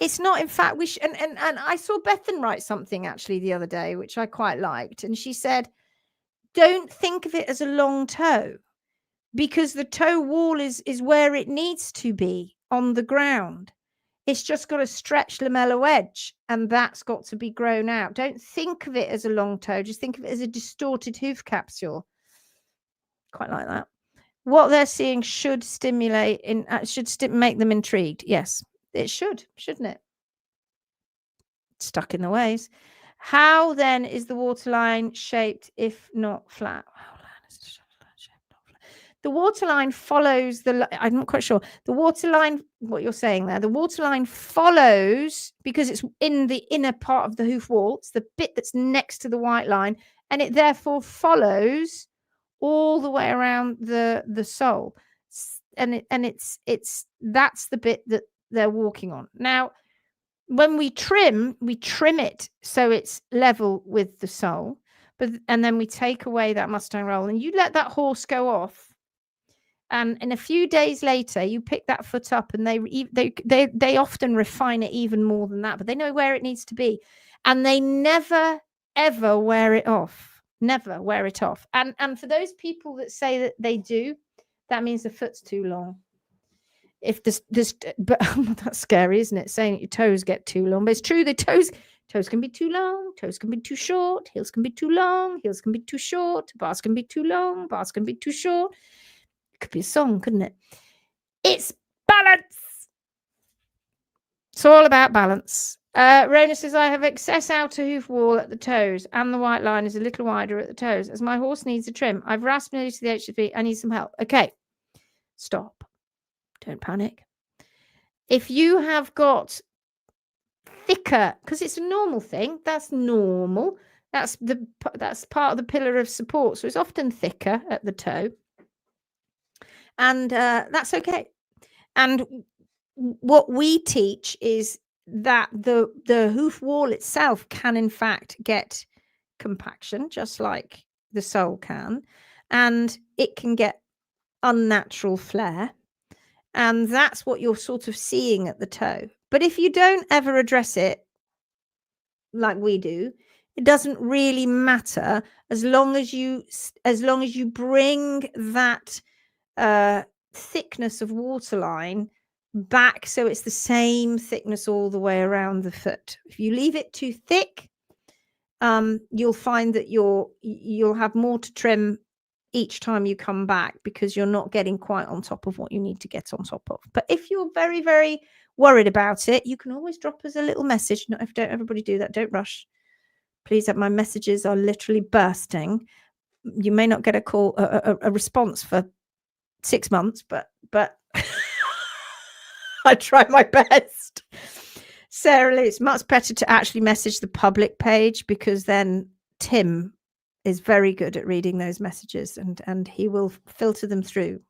It's not. In fact, we and I saw Bethan write something actually the other day, which I quite liked. And she said, don't think of it as a long toe, because the toe wall is where it needs to be on the ground. It's just got a stretched lamellar wedge, and that's got to be grown out. Don't think of it as a long toe. Just think of it as a distorted hoof capsule. Quite like that. What they're seeing should stimulate, make them intrigued. Yes, it should, shouldn't it? Stuck in the ways. How then is the waterline shaped if not flat? The waterline follows the, I'm not quite sure. The waterline, what you're saying there, the waterline follows, because it's in the inner part of the hoof wall. It's the bit that's next to the white line, and it therefore follows all the way around the sole. And that's the bit that they're walking on. Now, when we trim it so it's level with the sole, and then we take away that Mustang roll, and you let that horse go off. And a few days later, you pick that foot up, and they often refine it even more than that, but they know where it needs to be, and they never ever wear it off. Never wear it off. And for those people that say that they do, that means the foot's too long. If but that's scary, isn't it? Saying that your toes get too long, but it's true. The toes can be too long, toes can be too short, heels can be too long, heels can be too short, bars can be too long, bars can be too short. It could be a song, couldn't it? It's balance. It's all about balance. Rona says, I have excess outer hoof wall at the toes, and the white line is a little wider at the toes. As my horse needs a trim, I've rasped nearly to the HMBB. I need some help. Okay, stop. Don't panic. If you have got thicker, because it's a normal thing, that's normal. That's part of the pillar of support. So it's often thicker at the toe. And that's okay. And what we teach is that the hoof wall itself can in fact get compaction, just like the sole can, and it can get unnatural flare. And that's what you're sort of seeing at the toe. But if you don't ever address it like we do, it doesn't really matter as long as you bring that thickness of waterline back so it's the same thickness all the way around the foot. If you leave it too thick, you'll find that you'll have more to trim each time you come back because you're not getting quite on top of what you need to get on top of. But if you're very, very worried about it, you can always drop us a little message. Not if don't everybody do that. Don't rush. Please, my messages are literally bursting. You may not get a call, a response for 6 months, but I try my best. Sarah Lee, it's much better to actually message the public page because then Tim is very good at reading those messages and he will filter them through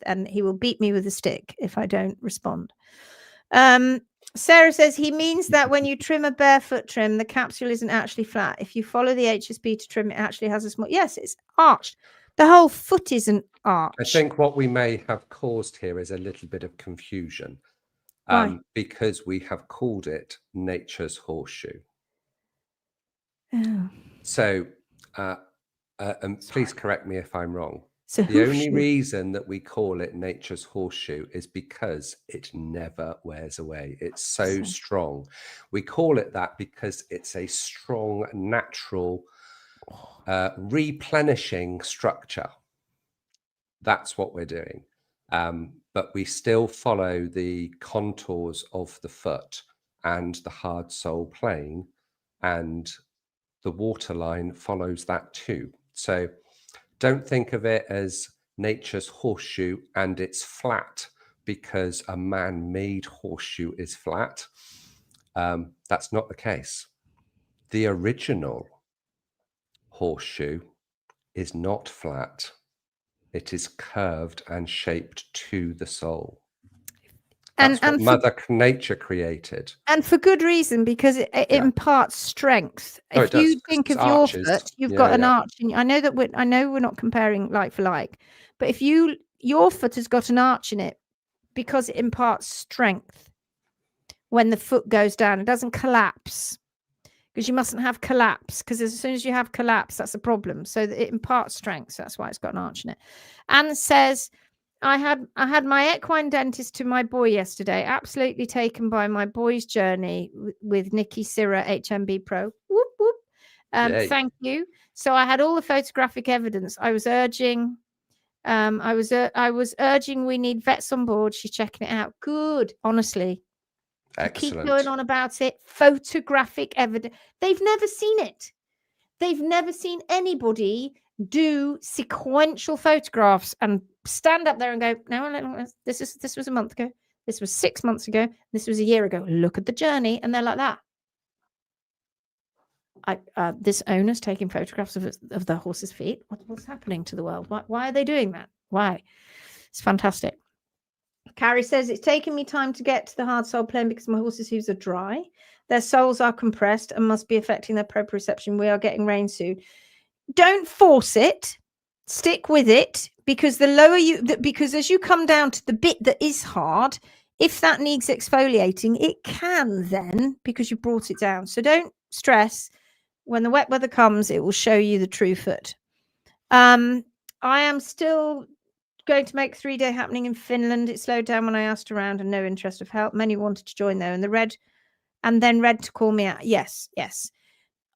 and he will beat me with a stick if I don't respond. Sarah says he means that when you trim a barefoot trim, the capsule isn't actually flat. If you follow the HSB to trim, it actually has a small, yes, it's arched. The whole foot isn't arched. I think what we may have caused here is a little bit of confusion. Because we have called it nature's horseshoe. Oh. So, and please correct me if I'm wrong. So the only reason that we call it nature's horseshoe is because it never wears away. It's so strong. We call it that because it's a strong, natural, replenishing structure. That's what we're doing. But we still follow the contours of the foot and the hard sole plane, and the waterline follows that too. So don't think of it as nature's horseshoe and it's flat because a man-made horseshoe is flat. That's not the case. The original horseshoe is not flat. It is curved and shaped to the sole. That's what Mother Nature created. And for good reason, because it imparts strength. If you think of your foot, you've got an arch. I know we're not comparing like for like, but if your foot has got an arch in it because it imparts strength when the foot goes down. It doesn't collapse. Because you mustn't have collapse, because as soon as you have collapse, that's a problem. So it imparts strength. So that's why it's got an arch in it. Anne says, I had my equine dentist to my boy yesterday, absolutely taken by my boy's journey with Nikki Sirra, HMBB Pro. Whoop, whoop. Thank you. So I had all the photographic evidence. I was urging we need vets on board. She's checking it out. Good, honestly. Excellent. Keep going on about it. Photographic evidence. They've never seen it. They've never seen anybody do sequential photographs and stand up there and go, no, this was a month ago. This was 6 months ago. This was a year ago. Look at the journey. And they're like that. This owner's taking photographs of the horse's feet. What's happening to the world? Why are they doing that? Why? It's fantastic. Carrie says, it's taken me time to get to the hard sole plane because my horses' hooves are dry. Their soles are compressed and must be affecting their proprioception. We are getting rain soon. Don't force it. Stick with it, because because as you come down to the bit that is hard, if that needs exfoliating, it can then, because you brought it down. So don't stress. When the wet weather comes, it will show you the true foot. I am still going to make 3-day happening in Finland. It slowed down when I asked around and no interest of help. Many wanted to join though, and Red to call me out. Yes.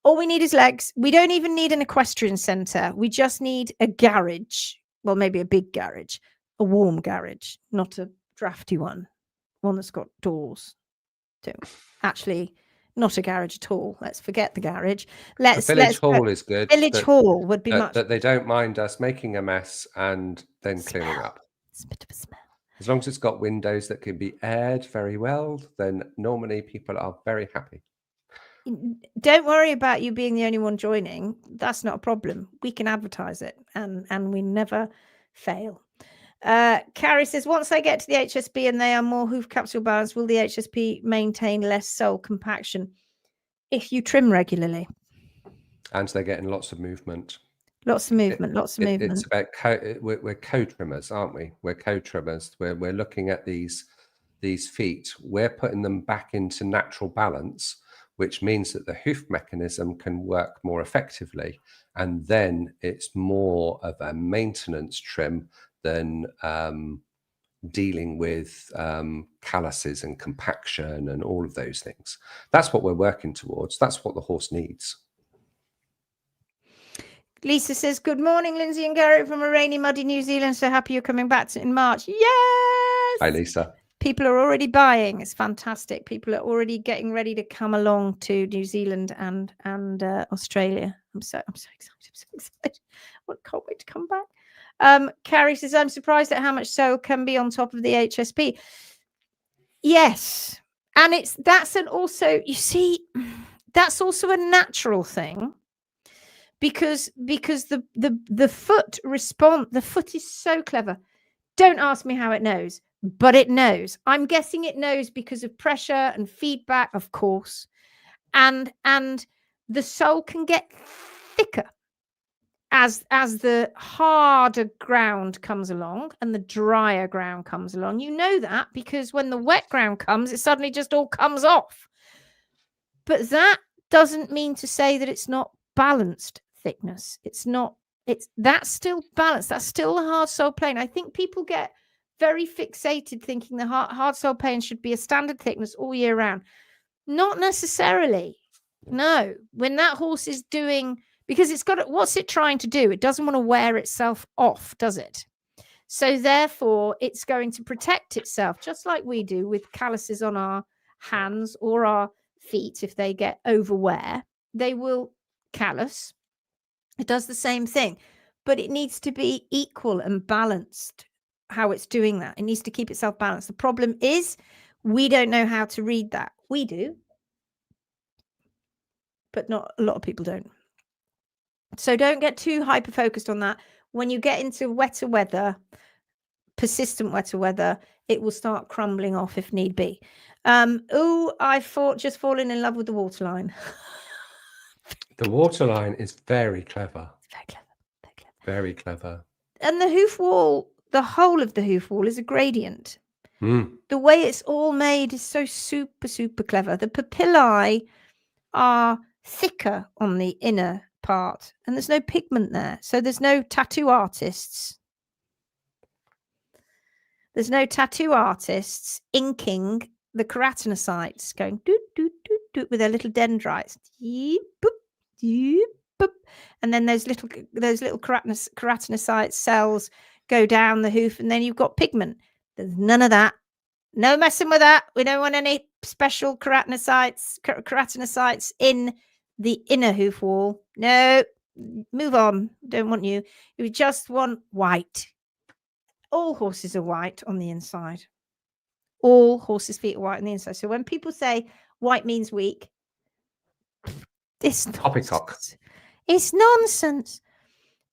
All we need is legs. We don't even need an equestrian centre. We just need a garage. Well, maybe a big garage, a warm garage, not a drafty one that's got doors. So actually, not a garage at all. Let's forget the garage. Village hall is good. Village hall would be much. That they don't mind us making a mess and then cleaning up. It's a bit of a smell. As long as it's got windows that can be aired very well, then normally people are very happy. Don't worry about you being the only one joining. That's not a problem. We can advertise it, and we never fail. Carrie says, once I get to the HSB and they are more hoof capsule balanced, will the HSP maintain less sole compaction if you trim regularly? And they're getting lots of movement. Lots of movement, lots of movement. It's about we're co-trimmers, aren't we? We're co-trimmers. We're looking at these feet. We're putting them back into natural balance, which means that the hoof mechanism can work more effectively. And then it's more of a maintenance trim than dealing with calluses and compaction and all of those things. That's what we're working towards. That's what the horse needs. Lisa says, good morning, Lindsay and Garry from a rainy, muddy New Zealand. So happy you're coming back in March. Yes! Hi, Lisa. People are already buying. It's fantastic. People are already getting ready to come along to New Zealand and Australia. I'm so excited. I'm so excited. I can't wait to come back. Carrie says, I'm surprised at how much sole can be on top of the HSP. Yes. And that's also a natural thing. Because the foot the foot is so clever. Don't ask me how it knows, but it knows. I'm guessing it knows because of pressure and feedback, of course. And the sole can get thicker as the harder ground comes along and the drier ground comes along. You know that because when the wet ground comes, it suddenly just all comes off. But that doesn't mean to say that it's not balanced thickness. That's still balanced. That's still the hard sole plane. I think people get very fixated thinking the hard sole plane should be a standard thickness all year round. Not necessarily. No. When that horse is doing, because what's it trying to do? It doesn't want to wear itself off, does it? So therefore it's going to protect itself, just like we do with calluses on our hands or our feet. If they get overwear, they will callus. It does the same thing, but it needs to be equal and balanced how it's doing that. It needs to keep itself balanced. The problem is we don't know how to read that. We do, but not a lot of people don't. So don't get too hyper focused on that. When you get into wetter weather, persistent wetter weather, it will start crumbling off if need be. Just fallen in love with the waterline. The waterline is very clever. Very clever. Very clever. Very clever. And the hoof wall, the whole of the hoof wall is a gradient. The way it's all made is so super, super clever. The papillae are thicker on the inner part and there's no pigment there. So there's no tattoo artists. There's no tattoo artists inking the keratinocytes, going doot, doot, doot, doot, with their little dendrites. Yeep, boop, yeep, boop. And then those little keratinocyte cells go down the hoof, and then you've got pigment. There's none of that. No messing with that. We don't want any special keratinocytes in the inner hoof wall. No, move on. Don't want you. You just want white. All horses are white on the inside. All horses' feet are white on the inside. So when people say white means weak, it's poppycock. It's nonsense.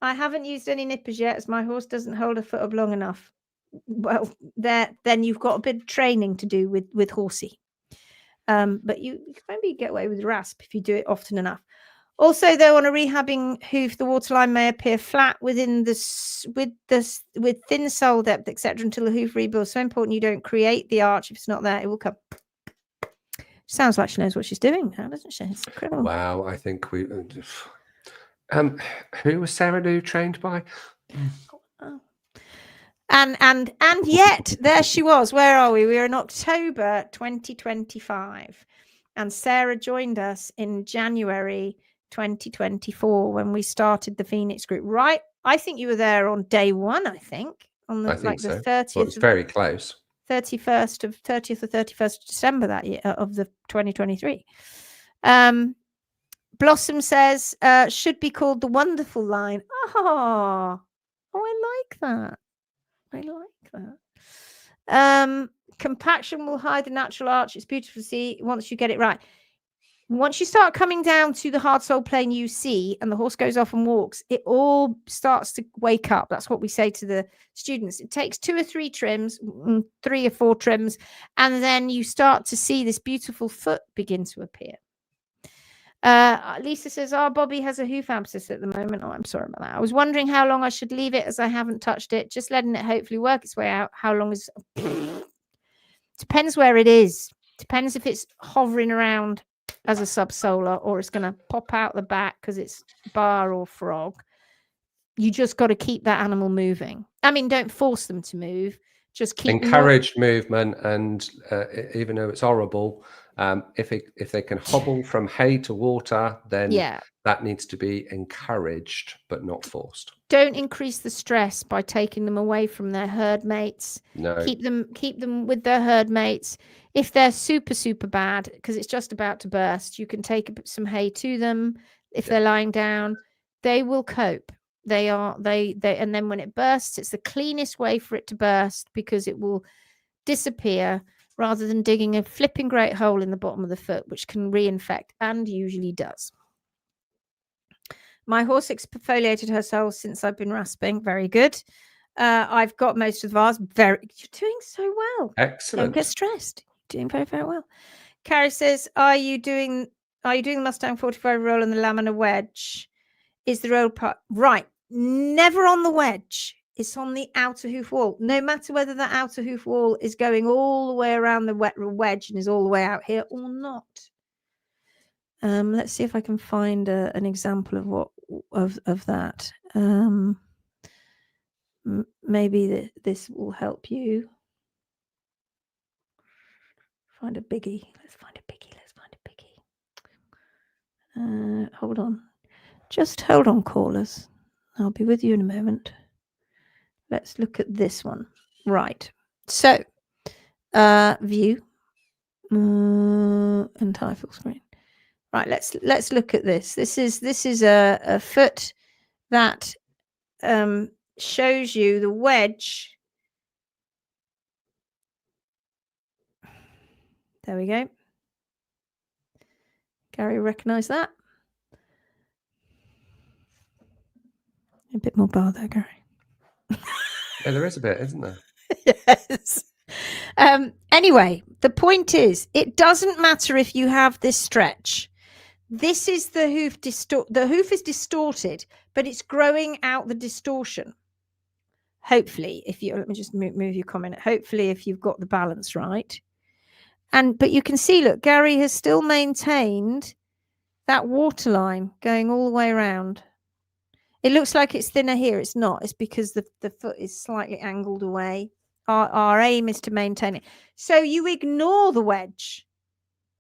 I haven't used any nippers yet, as my horse doesn't hold a foot up long enough. Well, then you've got a bit of training to do with horsey. But you can maybe get away with rasp if you do it often enough. Also, though, on a rehabbing hoof, the waterline may appear flat with thin sole depth, etc., until the hoof rebuilds. So important you don't create the arch. If it's not there, it will come. Sounds like she knows what she's doing now, doesn't she? It's incredible. Wow, I think we. Who was Sarah Lou trained by? Oh. And yet there she was. Where are we? We are in October 2025, and Sarah joined us in January 2024 when we started the Phoenix group. Right? I think you were there on day one. I think on the the 30th. Well, it was very close. 30th or 31st of December that year of the 2023. Blossom says should be called the Wonderful Line. Oh, I like that. I like that. Compaction will hide the natural arch. It's beautiful to see once you get it right. Once you start coming down to the hard sole plane you see, and the horse goes off and walks, it all starts to wake up. That's what we say to the students. It takes 2 or 3 trims, 3 or 4 trims, and then you start to see this beautiful foot begin to appear. Lisa says, Bobby has a hoof abscess at the moment. Oh, I'm sorry about that. I was wondering how long I should leave it, as I haven't touched it. Just letting it hopefully work its way out. How long is... Depends where it is. Depends if it's hovering around as a subsolar or it's going to pop out the back because it's bar or frog. You just got to keep that animal moving. I mean, don't force them to move. Just keep encouraged movement, and even though it's horrible, if they can hobble from hay to water, then that needs to be encouraged but not forced. Don't increase the stress by taking them away from their herd mates. No. Keep them with their herd mates. If they're super bad because it's just about to burst, you can take some hay to them. If they're lying down, they will cope. They and then when it bursts, it's the cleanest way for it to burst because it will disappear rather than digging a flipping great hole in the bottom of the foot, which can reinfect and usually does. My horse exfoliated her soles since I've been rasping. Very good. I've got most of the vase. You're doing so well. Excellent. Don't get stressed. You're doing very, very well. Carrie says, are you doing the Mustang 45 roll and the laminar wedge? Is the roll part right? Never on the wedge. It's on the outer hoof wall. No matter whether the outer hoof wall is going all the way around the wedge and is all the way out here or not. Let's see if I can find an example of that. Maybe this will help you. Find a biggie. Let's find a biggie. Hold on. Just hold on, callers. I'll be with you in a moment. Let's look at this one. Right. So, view entire full screen. Right. Let's look at this. This is a foot that shows you the wedge. There we go. Gary, recognize that? A bit more bar there, Gary. Yeah, there is a bit, isn't there? Yes. Anyway, the point is, it doesn't matter if you have this stretch. This is the hoof. The hoof is distorted, but it's growing out the distortion. Hopefully, let me just move your comment. Hopefully, if you've got the balance right. But you can see, look, Gary has still maintained that waterline going all the way around. It looks like it's thinner here. It's not. It's because the foot is slightly angled away. Our aim is to maintain it. So you ignore the wedge.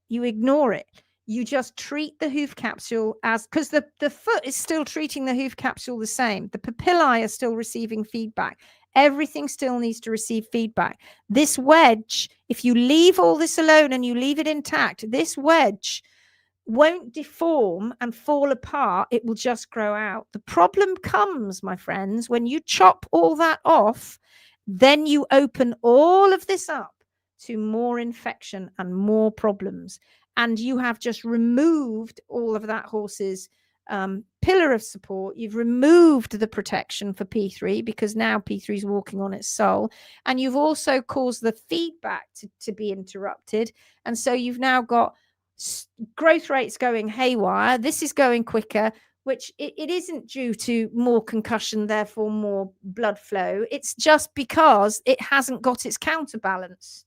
You ignore it. You just treat the hoof capsule as, because the foot is still treating the hoof capsule the same. The papillae are still receiving feedback. Everything still needs to receive feedback. This wedge, if you leave all this alone and you leave it intact, this wedge won't deform and fall apart. It will just grow out. The problem comes, my friends, when you chop all that off, then you open all of this up to more infection and more problems. And you have just removed all of that horse's pillar of support. You've removed the protection for P3 because now P3 is walking on its sole. And you've also caused the feedback to be interrupted. And so you've now got growth rates going haywire. This is going quicker, which it isn't due to more concussion, therefore more blood flow. It's just because it hasn't got its counterbalance.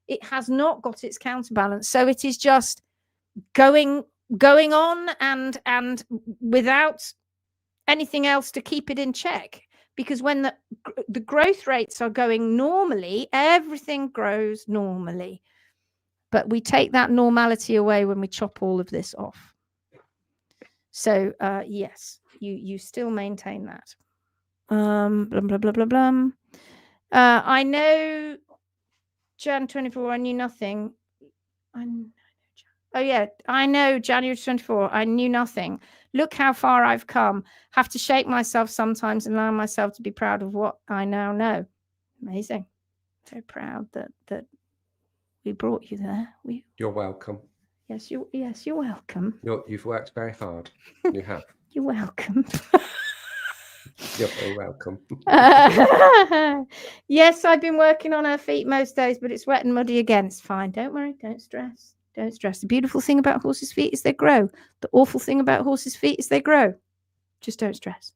It has not got its counterbalance. So it is just going on and without anything else to keep it in check. Because when the growth rates are going normally, everything grows normally. But we take that normality away when we chop all of this off. So, yes, you still maintain that. Blah, blah, blah, blah, blah. I know Jan 24, I knew nothing. I know January 24, I knew nothing. Look how far I've come. Have to shake myself sometimes and allow myself to be proud of what I now know. Amazing. So proud that we brought you there. You're welcome. Yes, you're welcome. You've worked very hard. You have. You're welcome. You're very welcome. Yes, I've been working on her feet most days, but it's wet and muddy again. It's fine. Don't worry. Don't stress. Don't stress. The beautiful thing about horses' feet is they grow. The awful thing about horses' feet is they grow. Just don't stress.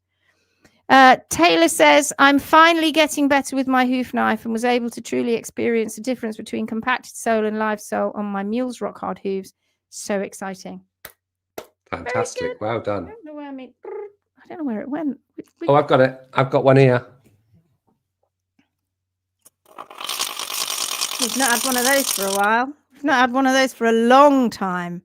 Taylor says, I'm finally getting better with my hoof knife and was able to truly experience the difference between compacted sole and live sole on my mule's rock hard hooves. So exciting. Fantastic. Well done. I don't know where it went. Oh, I've got it. I've got one here. We've not had one of those for a while. We've not had one of those for a long time.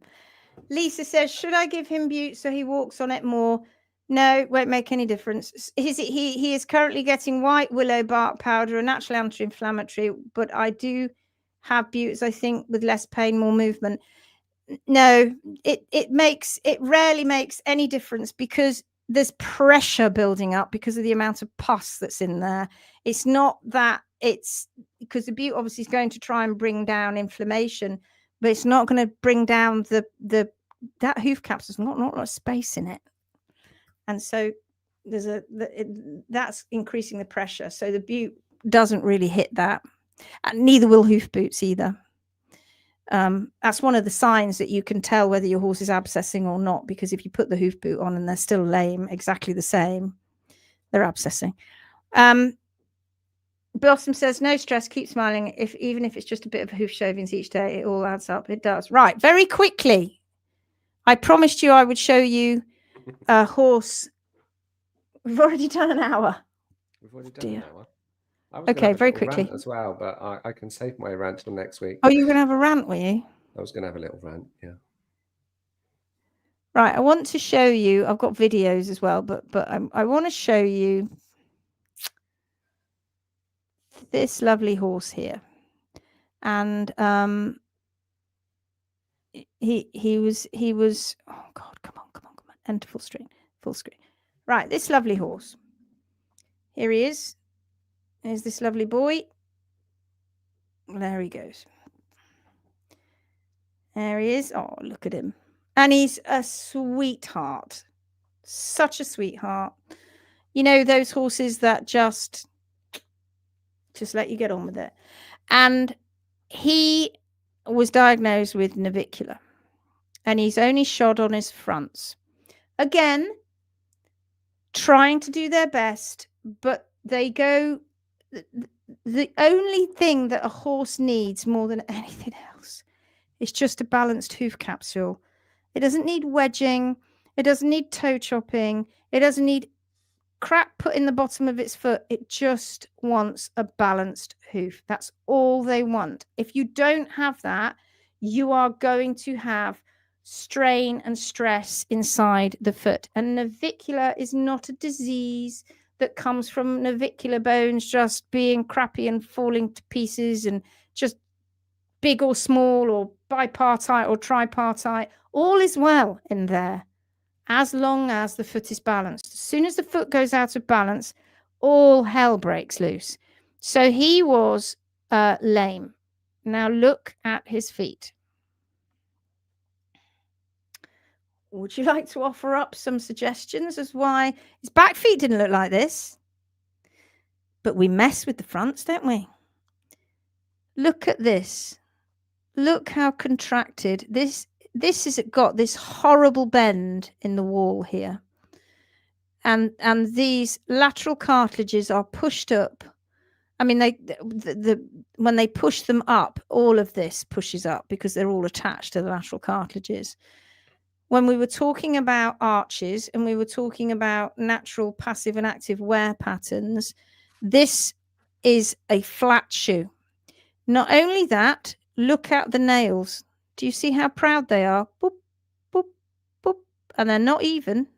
Lisa says, should I give him Butte so he walks on it more? No, it won't make any difference. He is currently getting white willow bark powder, a natural anti-inflammatory, but I do have Buttes, I think, with less pain, more movement. No, it rarely makes any difference because there's pressure building up because of the amount of pus that's in there. It's not that it's because the Butte obviously is going to try and bring down inflammation, but it's not going to bring down that hoof capsule's not a lot of space in it. And so that's increasing the pressure. So the Butte doesn't really hit that. And neither will hoof boots either. That's one of the signs that you can tell whether your horse is abscessing or not, because if you put the hoof boot on and they're still lame, exactly the same, they're abscessing. Blossom says, no stress, keep smiling. Even if it's just a bit of hoof shavings each day, it all adds up. It does. Right, very quickly. I promised you I would show you a horse. We've already done an hour. We've already done an hour. Okay, very quickly as well, but I can save my rant till next week. Oh, you were going to have a rant, were you? I was going to have a little rant, yeah. Right, I want to show you. I've got videos as well, but I want to show you this lovely horse here, and he was. Oh God, come on, enter full screen. Right, this lovely horse. Here he is. There's this lovely boy. There he goes. There he is. Oh, look at him. And he's a sweetheart. Such a sweetheart. You know, those horses that just let you get on with it. And he was diagnosed with navicular. And he's only shod on his fronts. Again, trying to do their best, but they go... The only thing that a horse needs more than anything else is just a balanced hoof capsule. It doesn't need wedging. It doesn't need toe chopping. It doesn't need crap put in the bottom of its foot. It just wants a balanced hoof. That's all they want. If you don't have that, you are going to have strain and stress inside the foot. And navicular is not a disease that comes from navicular bones just being crappy and falling to pieces and just big or small or bipartite or tripartite. All is well in there as long as the foot is balanced. As soon as the foot goes out of balance, all hell breaks loose. So he was lame. Now look at his feet. Would you like to offer up some suggestions as why his back feet didn't look like this? But we mess with the fronts, don't we? Look at this. Look how contracted. This has got this horrible bend in the wall here. And these lateral cartilages are pushed up. I mean, when they push them up, all of this pushes up because they're all attached to the lateral cartilages. When we were talking about arches and we were talking about natural, passive and active wear patterns, this is a flat shoe. Not only that, look at the nails. Do you see how proud they are? Boop, boop, boop. And they're not even.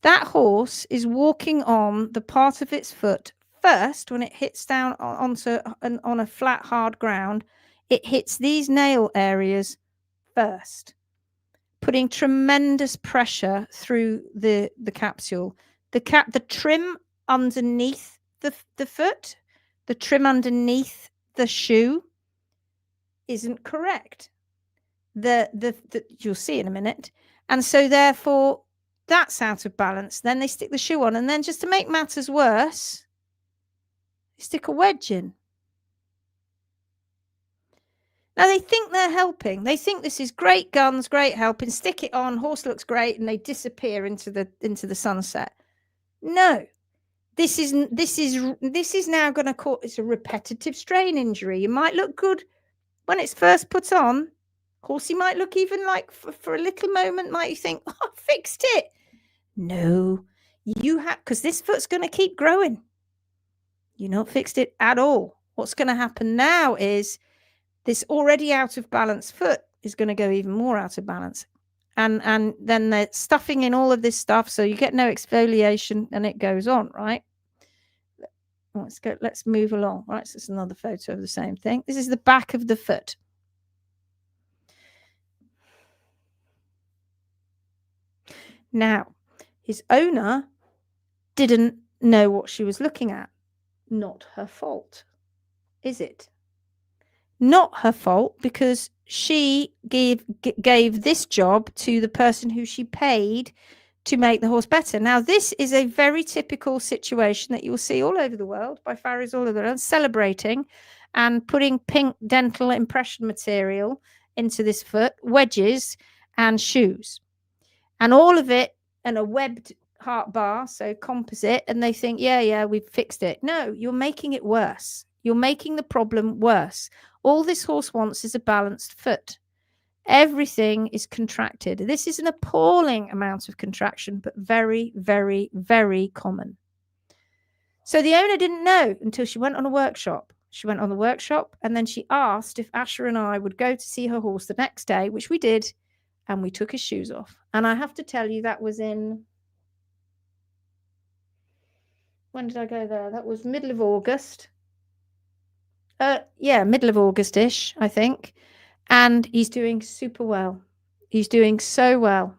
That horse is walking on the part of its foot first when it hits down on a flat, hard ground. It hits these nail areas first, putting tremendous pressure through the capsule. The trim underneath the foot, the trim underneath the shoe isn't correct. You'll see in a minute. And so therefore that's out of balance. Then they stick the shoe on, and then just to make matters worse, they stick a wedge in. Now they think they're helping. They think this is great guns, great helping. Stick it on, horse looks great, and they disappear into the sunset. No, this is now going to cause, it's a repetitive strain injury. You might look good when it's first put on. Horsey might look even like for a little moment, might you think, oh, I fixed it. No, you have, because this foot's going to keep growing. You're not fixed it at all. What's going to happen now is this already out of balance foot is going to go even more out of balance. And then they're stuffing in all of this stuff, so you get no exfoliation, and it goes on, right? Let's move along. Right, so it's another photo of the same thing. This is the back of the foot. Now, his owner didn't know what she was looking at. Not her fault, is it? Not her fault, because she gave this job to the person who she paid to make the horse better. Now, this is a very typical situation that you will see all over the world by farriers all over the world, celebrating and putting pink dental impression material into this foot, wedges and shoes, and all of it, and a webbed heart bar, so composite, and they think, yeah, we've fixed it. No, you're making it worse. You're making the problem worse. All this horse wants is a balanced foot. Everything is contracted. This is an appalling amount of contraction, but very, very, very common. So the owner didn't know until she went on a workshop. She went on the workshop, and then she asked if Asher and I would go to see her horse the next day, which we did, and we took his shoes off. And I have to tell you, that was in... when did I go there? That was middle of August. Yeah, middle of August-ish, I think. And he's doing super well. He's doing so well.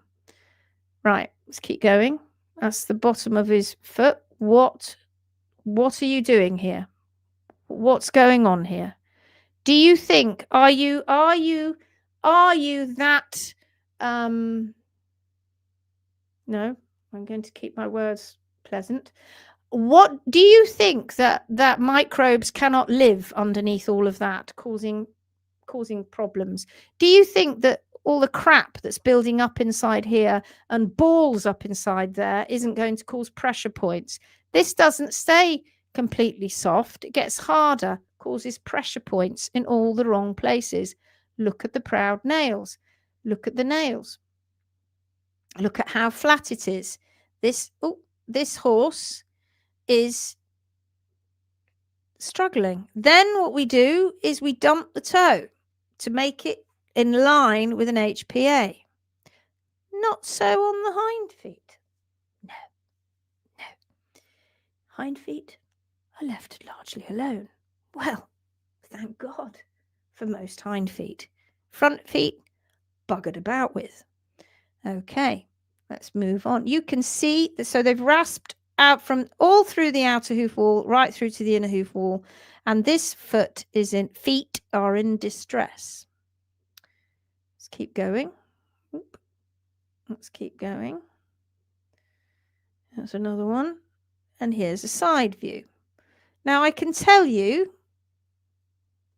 Right, let's keep going. That's the bottom of his foot. What are you doing here? What's going on here? Do you think, are you that no, I'm going to keep my words pleasant. What do you think that microbes cannot live underneath all of that, causing problems? Do you think that all the crap that's building up inside here and balls up inside there isn't going to cause pressure points? This doesn't stay completely soft. It gets harder, causes pressure points in all the wrong places. Look at the proud nails. Look at the nails. Look at how flat it is. This horse is struggling. Then what we do is we dump the toe to make it in line with an HPA. Not so on the hind feet. No. Hind feet are left largely alone. Well, thank God for most hind feet. Front feet, buggered about with. Okay, let's move on. You can see, so they've rasped out from all through the outer hoof wall, right through to the inner hoof wall. And this feet are in distress. Let's keep going. Let's keep going. That's another one. And here's a side view. Now I can tell you,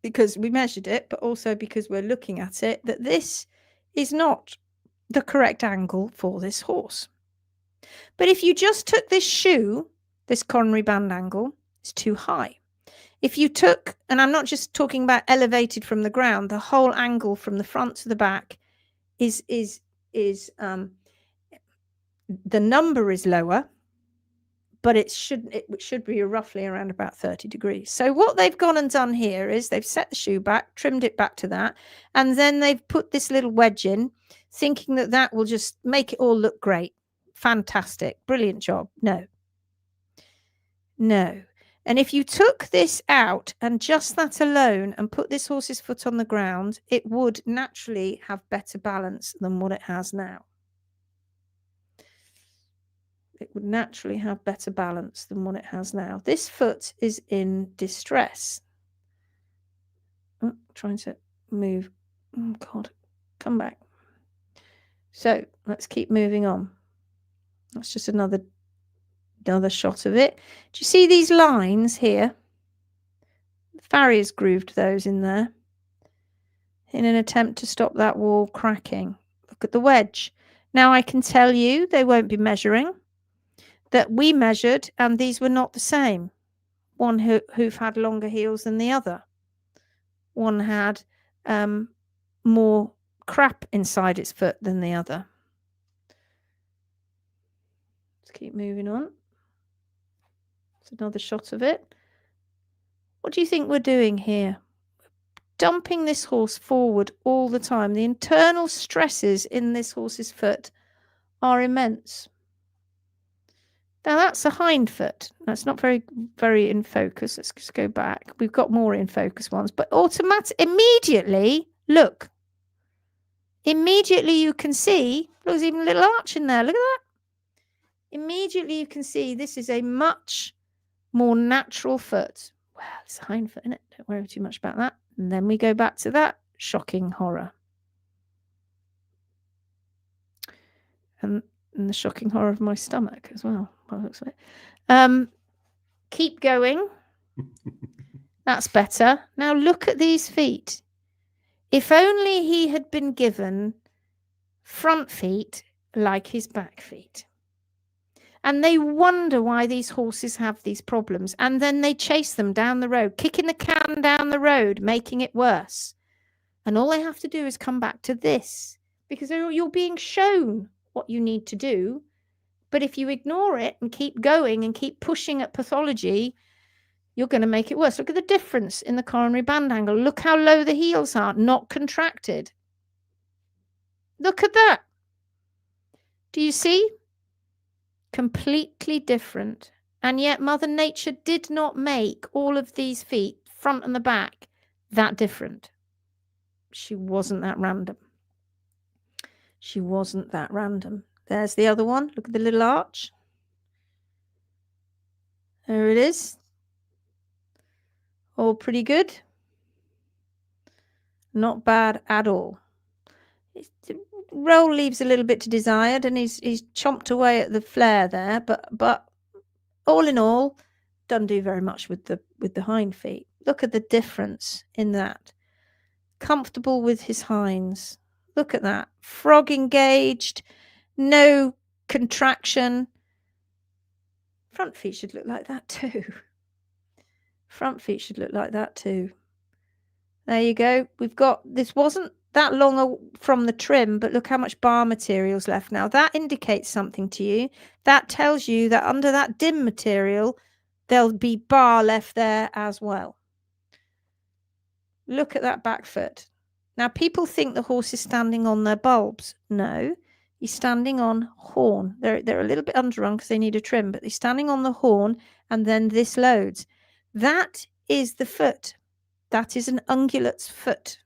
because we measured it, but also because we're looking at it, that this is not the correct angle for this horse. But if you just took this shoe, this coronary band angle, it's too high. If you took, and I'm not just talking about elevated from the ground, the whole angle from the front to the back is the number is lower, but it should be roughly around about 30 degrees. So what they've gone and done here is they've set the shoe back, trimmed it back to that, and then they've put this little wedge in, thinking that will just make it all look great. Fantastic. Brilliant job. No. And if you took this out and just that alone and put this horse's foot on the ground, it would naturally have better balance than what it has now. It would naturally have better balance than what it has now. This foot is in distress. Oh, trying to move. Oh, God. Come back. So let's keep moving on. That's just another shot of it. Do you see these lines here? The farrier's grooved those in there. in an attempt to stop that wall cracking. Look at the wedge. Now I can tell you they won't be measuring, that we measured and these were not the same. One hoof had longer heels than the other. One had more crap inside its foot than the other. Let's keep moving on. It's another shot of it. What do you think we're doing here? Dumping this horse forward all the time. The internal stresses in this horse's foot are immense. Now that's a hind foot. That's not very in focus. Let's just go back. We've got more in focus ones, but immediately, look. Immediately you can see, there's even a little arch in there. Look at that. Immediately you can see this is a much more natural foot. Well, it's a hind foot, isn't it? Don't worry too much about that. And then we go back to that shocking horror. And the shocking horror of my stomach as well. By the looks of it. Keep going. That's better. Now look at these feet. If only he had been given front feet like his back feet. And they wonder why these horses have these problems. And then they chase them down the road, kicking the can down the road, making it worse. And all they have to do is come back to this, because you're being shown what you need to do. But if you ignore it and keep going and keep pushing at pathology, you're going to make it worse. Look at the difference in the coronary band angle. Look how low the heels are, not contracted. Look at that. Do you see? Completely different. And yet Mother Nature did not make all of these feet, front and the back, that different. She wasn't that random. She wasn't that random. There's the other one. Look at the little arch. There it is. All pretty good. Not bad at all. The roll leaves a little bit to desired, and he's chomped away at the flare there, but all in all, doesn't do very much with the hind feet. Look at the difference in that. Comfortable with his hinds. Look at that. Frog engaged, no contraction. Front feet should look like that too. Front feet should look like that too. There you go. We've got, this wasn't that long from the trim, but look how much bar material's left now. That indicates something to you. That tells you that under that dim material, there'll be bar left there as well. Look at that back foot. Now, people think the horse is standing on their bulbs. No, he's standing on horn. They're a little bit underrun because they need a trim, but they're standing on the horn, and then this loads. That is the foot. That is an ungulate's foot.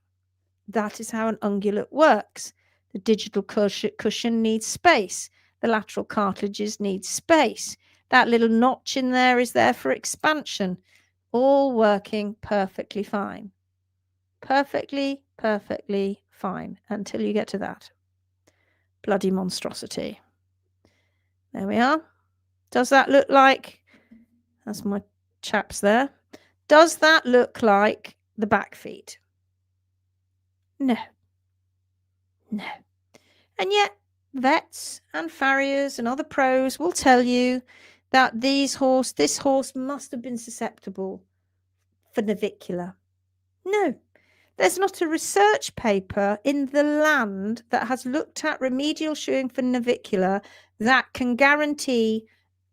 That is how an ungulate works. The digital cushion needs space. The lateral cartilages need space. That little notch in there is there for expansion. All working perfectly fine. Perfectly fine until you get to that. Bloody monstrosity. There we are. Does that look like, that's my chaps there. Does that look like the back feet? No. No. And yet vets and farriers and other pros will tell you that this horse must have been susceptible for navicular. No. There's not a research paper in the land that has looked at remedial shoeing for navicular that can guarantee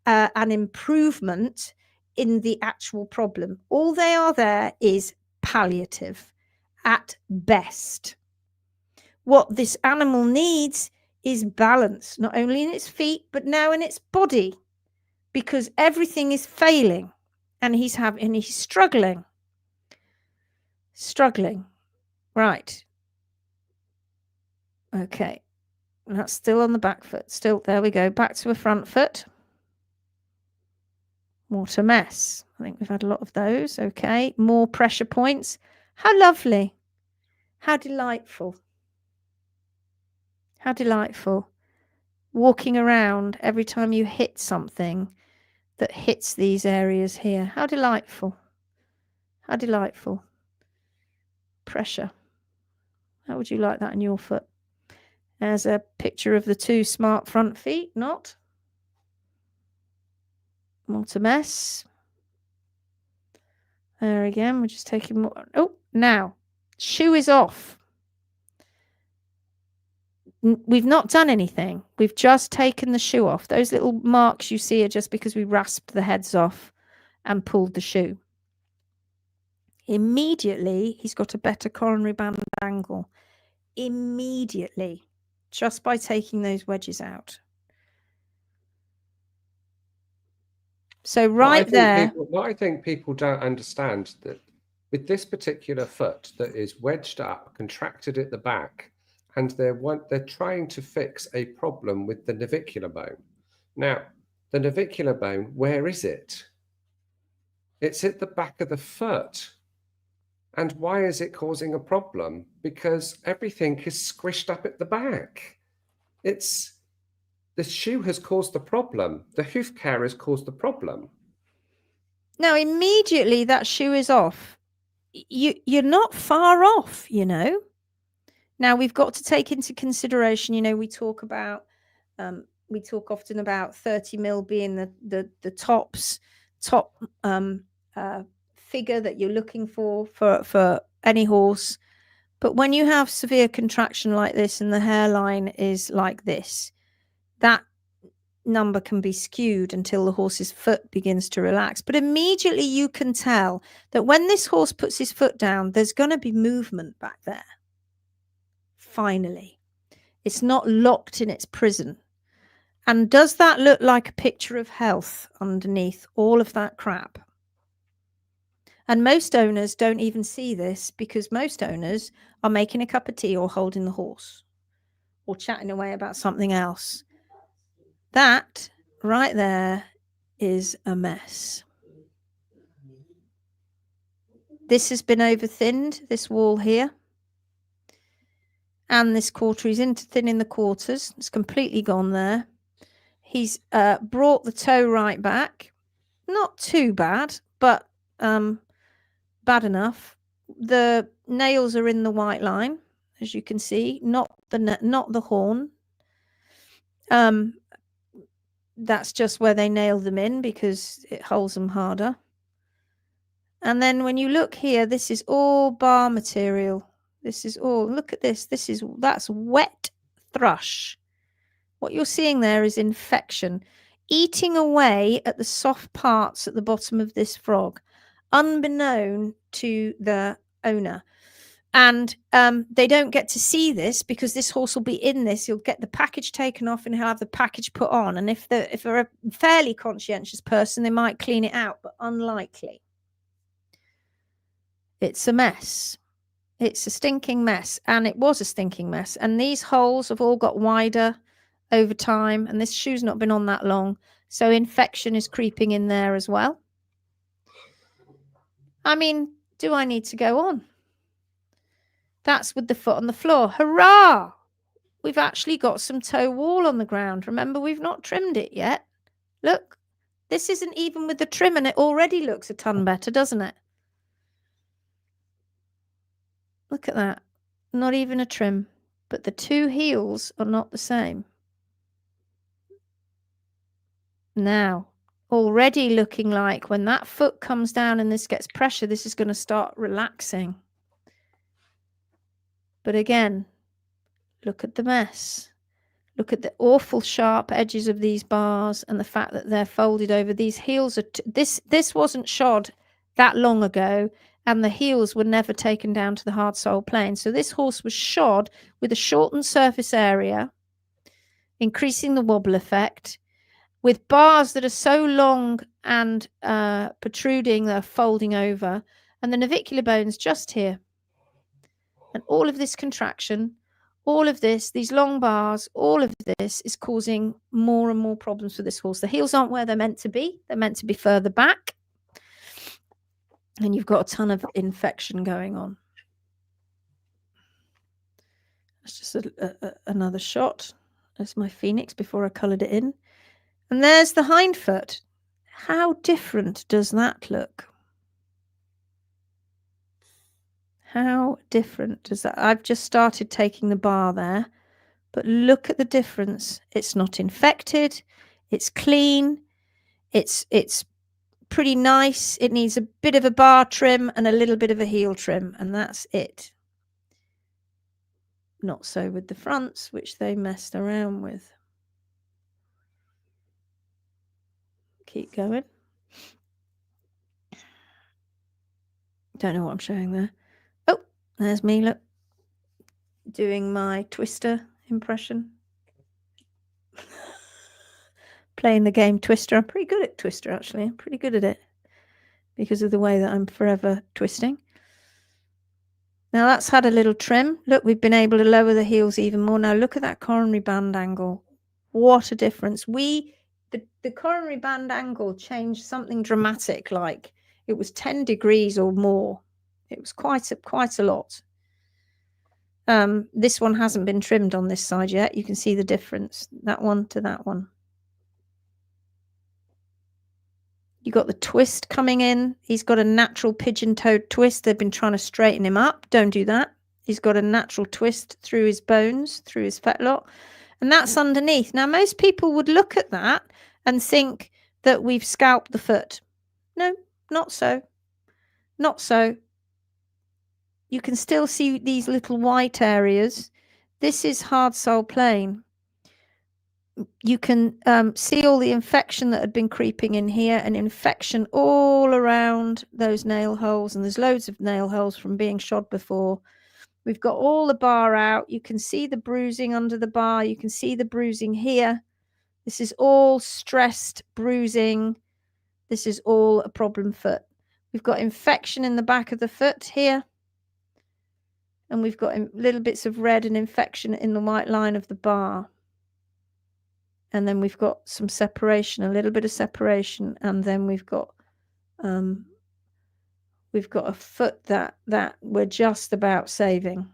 an improvement in the actual problem. All they are there is palliative at best. What this animal needs is balance, not only in its feet, but now in its body, because everything is failing and he's struggling. Right. Okay. That's still on the back foot. Still, there we go. Back to a front foot. What a mess. I think we've had a lot of those. Okay. More pressure points. How lovely. How delightful. How delightful. Walking around every time you hit something that hits these areas here. How delightful. How delightful. Pressure. How would you like that in your foot? There's a picture of the two smart front feet, not a mess. There again, we're just taking more. Oh, now, shoe is off. We've not done anything. We've just taken the shoe off. Those little marks you see are just because we rasped the heads off and pulled the shoe. Immediately, he's got a better coronary band angle. Immediately, just by taking those wedges out. So right there. What I think people don't understand, that with this particular foot that is wedged up, contracted at the back, and they're trying to fix a problem with the navicular bone. Now, the navicular bone, where is it? It's at the back of the foot. And why is it causing a problem? Because everything is squished up at the back. The shoe has caused the problem. The hoof care has caused the problem. Now, immediately that shoe is off. You're not far off, you know. Now, we've got to take into consideration, you know, we talk often about 30 mil being the top figure that you're looking for any horse. But when you have severe contraction like this and the hairline is like this, that number can be skewed until the horse's foot begins to relax. But immediately you can tell that when this horse puts his foot down, there's going to be movement back there. Finally, it's not locked in its prison. And does that look like a picture of health underneath all of that crap? And most owners don't even see this, because most owners are making a cup of tea or holding the horse or chatting away about something else. That right there is a mess. This has been over thinned, this wall here. And this quarter, he's into thinning the quarters. It's completely gone there. He's brought the toe right back. Not too bad, but bad enough. The nails are in the white line, as you can see, not the horn. That's just where they nail them in because it holds them harder. And then when you look here, this is all bar material. This is all, look at this. That's wet thrush. What you're seeing there is infection eating away at the soft parts at the bottom of this frog, unbeknown to the owner. And they don't get to see this because this horse will be in this. He'll get the package taken off and he'll have the package put on. And if they're a fairly conscientious person, they might clean it out, but unlikely. It's a mess. It's a stinking mess. And it was a stinking mess. And these holes have all got wider over time. And this shoe's not been on that long. So infection is creeping in there as well. I mean, do I need to go on? That's with the foot on the floor. Hurrah! We've actually got some toe wall on the ground. Remember, we've not trimmed it yet. Look, this isn't even with the trim and it already looks a ton better, doesn't it? Look at that. Not even a trim. But the two heels are not the same. Now, already looking like when that foot comes down and this gets pressure, this is going to start relaxing. But again, look at the mess. Look at the awful sharp edges of these bars and the fact that they're folded over. These heels are... This wasn't shod that long ago, and the heels were never taken down to the hard sole plane. So this horse was shod with a shortened surface area, increasing the wobble effect, with bars that are so long and protruding, they're folding over, and the navicular bone's just here. And all of this contraction, all of this, these long bars, all of this is causing more and more problems for this horse. The heels aren't where they're meant to be. They're meant to be further back. And you've got a ton of infection going on. That's just another shot. There's my phoenix before I coloured it in. And there's the hind foot. How different does that look? How different does that? I've just started taking the bar there, but look at the difference. It's not infected. It's clean. It's pretty nice. It needs a bit of a bar trim and a little bit of a heel trim, and that's it. Not so with the fronts, which they messed around with. Keep going. Don't know what I'm showing there. Oh, there's me, look, doing my Twister impression. Playing the game Twister. I'm pretty good at Twister, actually. I'm pretty good at it because of the way that I'm forever twisting. Now that's had a little trim. Look, we've been able to lower the heels even more. Now look at that coronary band angle. What a difference. The coronary band angle changed something dramatic, like it was 10 degrees or more. It was quite a lot. This one hasn't been trimmed on this side yet. You can see the difference, that one to that one. You got the twist coming in. He's got a natural pigeon-toed twist. They've been trying to straighten him up. Don't do that. He's got a natural twist through his bones, through his fetlock, and that's underneath. Now, most people would look at that and think that we've scalped the foot. No, not so. Not so. You can still see these little white areas. This is hard sole plain. You can see all the infection that had been creeping in here, and infection all around those nail holes, and there's loads of nail holes from being shod before. We've got all the bar out. You can see the bruising under the bar. You can see the bruising here. This is all stressed bruising. This is all a problem foot. We've got infection in the back of the foot here, and we've got little bits of red and infection in the white line of the bar. And then we've got some separation, a little bit of separation, and then we've got a foot that we're just about saving.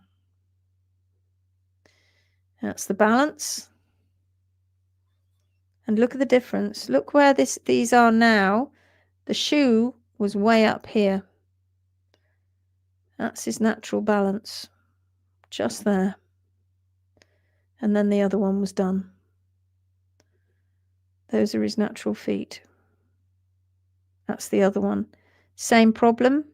That's the balance. And look at the difference. Look where these are now. The shoe was way up here. That's his natural balance, just there. And then the other one was done. Those are his natural feet. That's the other one. Same problem.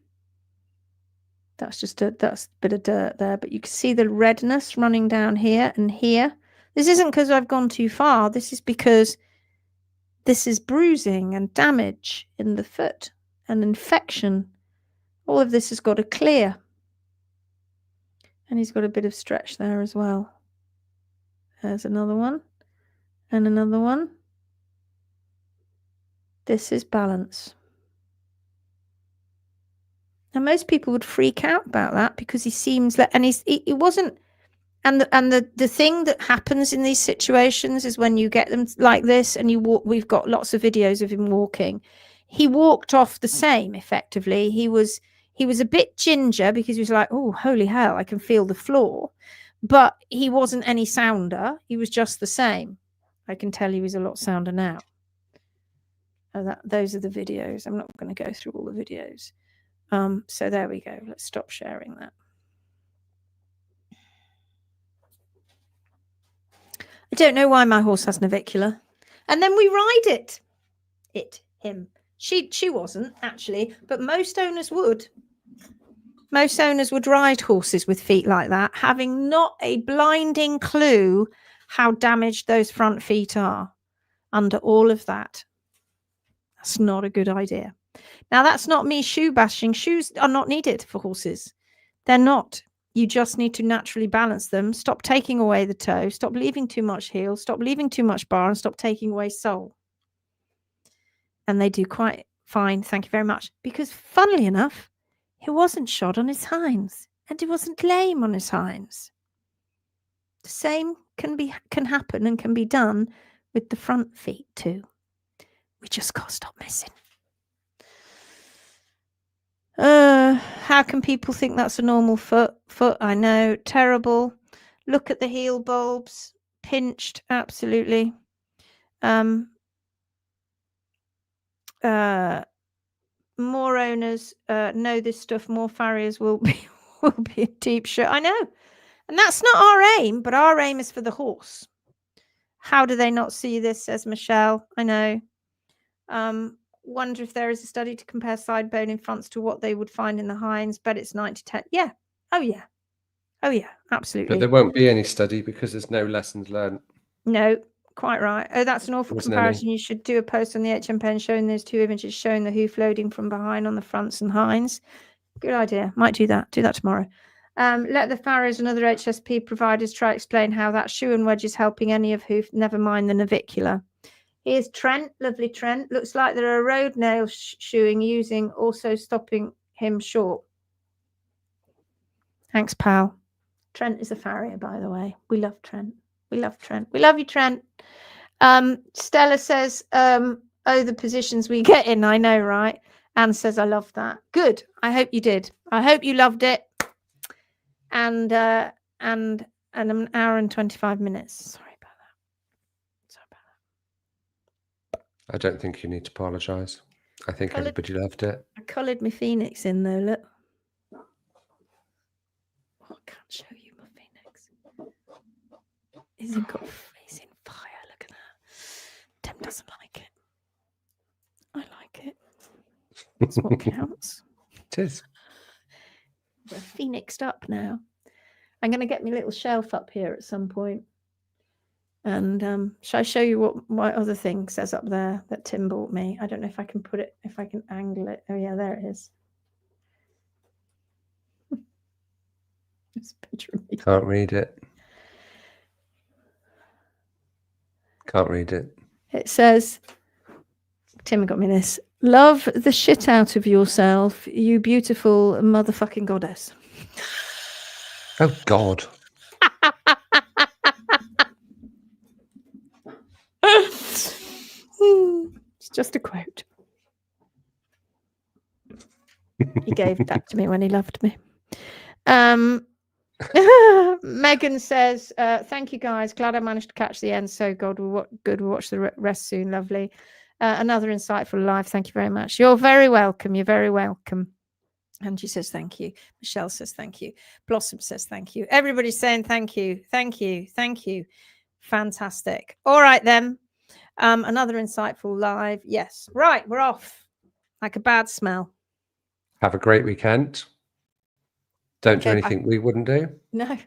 That's just that's a bit of dirt there, but you can see the redness running down here and here. This isn't because I've gone too far. This is because this is bruising and damage in the foot and infection. All of this has got to clear. And he's got a bit of stretch there as well. There's another one and another one. This is balance. And most people would freak out about that because he seems like, and he wasn't. And the thing that happens in these situations is when you get them like this and you walk, we've got lots of videos of him walking. He walked off the same effectively. He was a bit ginger because he was like, oh, holy hell, I can feel the floor. But he wasn't any sounder. He was just the same. I can tell he was a lot sounder now. Those are the videos. I'm not going to go through all the videos. So there we go. Let's stop sharing that. I don't know why my horse has navicular. And then we ride it. Him. She wasn't, actually, but most owners would. Most owners would ride horses with feet like that, having not a blinding clue how damaged those front feet are under all of that. That's not a good idea. Now, that's not me shoe bashing. Shoes are not needed for horses. They're not. You just need to naturally balance them. Stop taking away the toe. Stop leaving too much heel. Stop leaving too much bar, and stop taking away sole. And they do quite fine. Thank you very much. Because funnily enough, he wasn't shod on his hinds, and he wasn't lame on his hinds. The same can happen and can be done with the front feet too. We just got to stop messing. How can people think that's a normal foot? I know, terrible. Look at the heel bulbs, pinched, absolutely. More owners know this stuff. More farriers will will be a deep show. I know. And that's not our aim, but our aim is for the horse. How do they not see this, says Michelle? I know. Wonder if there is a study to compare side bone in fronts to what they would find in the hinds, but it's 9-10. Yeah. Oh, yeah. Oh, yeah. Absolutely. But there won't be any study because there's no lessons learned. No, quite right. Oh, that's an awful comparison. You should do a post on the HMBB showing those two images showing the hoof loading from behind on the fronts and hinds. Good idea. Might do that. Do that tomorrow. Let the farrows and other HSP providers try to explain how that shoe and wedge is helping any of hoof, never mind the navicular. Here's Trent, lovely Trent. Looks like there are road nail shoeing using, also stopping him short. Thanks, pal. Trent is a farrier, by the way. We love Trent. We love Trent. We love you, Trent. Stella says, oh, the positions we get in. I know, right? Anne says, I love that. Good. I hope you did. I hope you loved it. And an hour and 25 minutes. Sorry about that. I don't think you need to apologise. I think everybody loved it. I coloured my phoenix in though, look. Oh, I can't show you my phoenix. He's in fire, look at that. Tim doesn't like it. I like it. That's what counts. It is. We're phoenixed up now. I'm going to get my little shelf up here at some point. And shall I show you what my other thing says up there that Tim bought me? I don't know if I can put it, if I can angle it. Oh, yeah, there it is. There's a picture of me. Can't read it. Can't read it. It says, Tim got me this. Love the shit out of yourself, you beautiful motherfucking goddess. Oh, God. It's just a quote. He gave it back to me when he loved me. Megan says, thank you guys. Glad I managed to catch the end. So good. We'll watch the rest soon. Lovely. Another insightful live. Thank you very much. You're very welcome. You're very welcome. Angie says thank you. Michelle says thank you. Blossom says thank you. Everybody's saying thank you. Thank you. Thank you. Fantastic. All right then. Another insightful live. Yes. Right. We're off. Like a bad smell. Have a great weekend. Don't do anything we wouldn't do. No.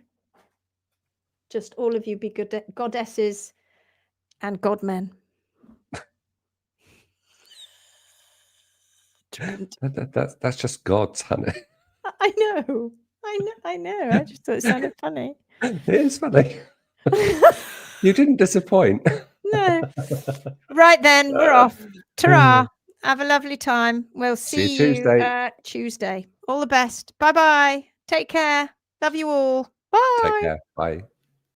Just all of you be good goddesses and godmen. That's just God's, honey. I know. I just thought it sounded funny. It is funny. You didn't disappoint. No. Right then, we're off. Ta-ra. Have a lovely time. We'll see you Tuesday. All the best. Bye-bye. Take care. Love you all. Bye. Take care. Bye.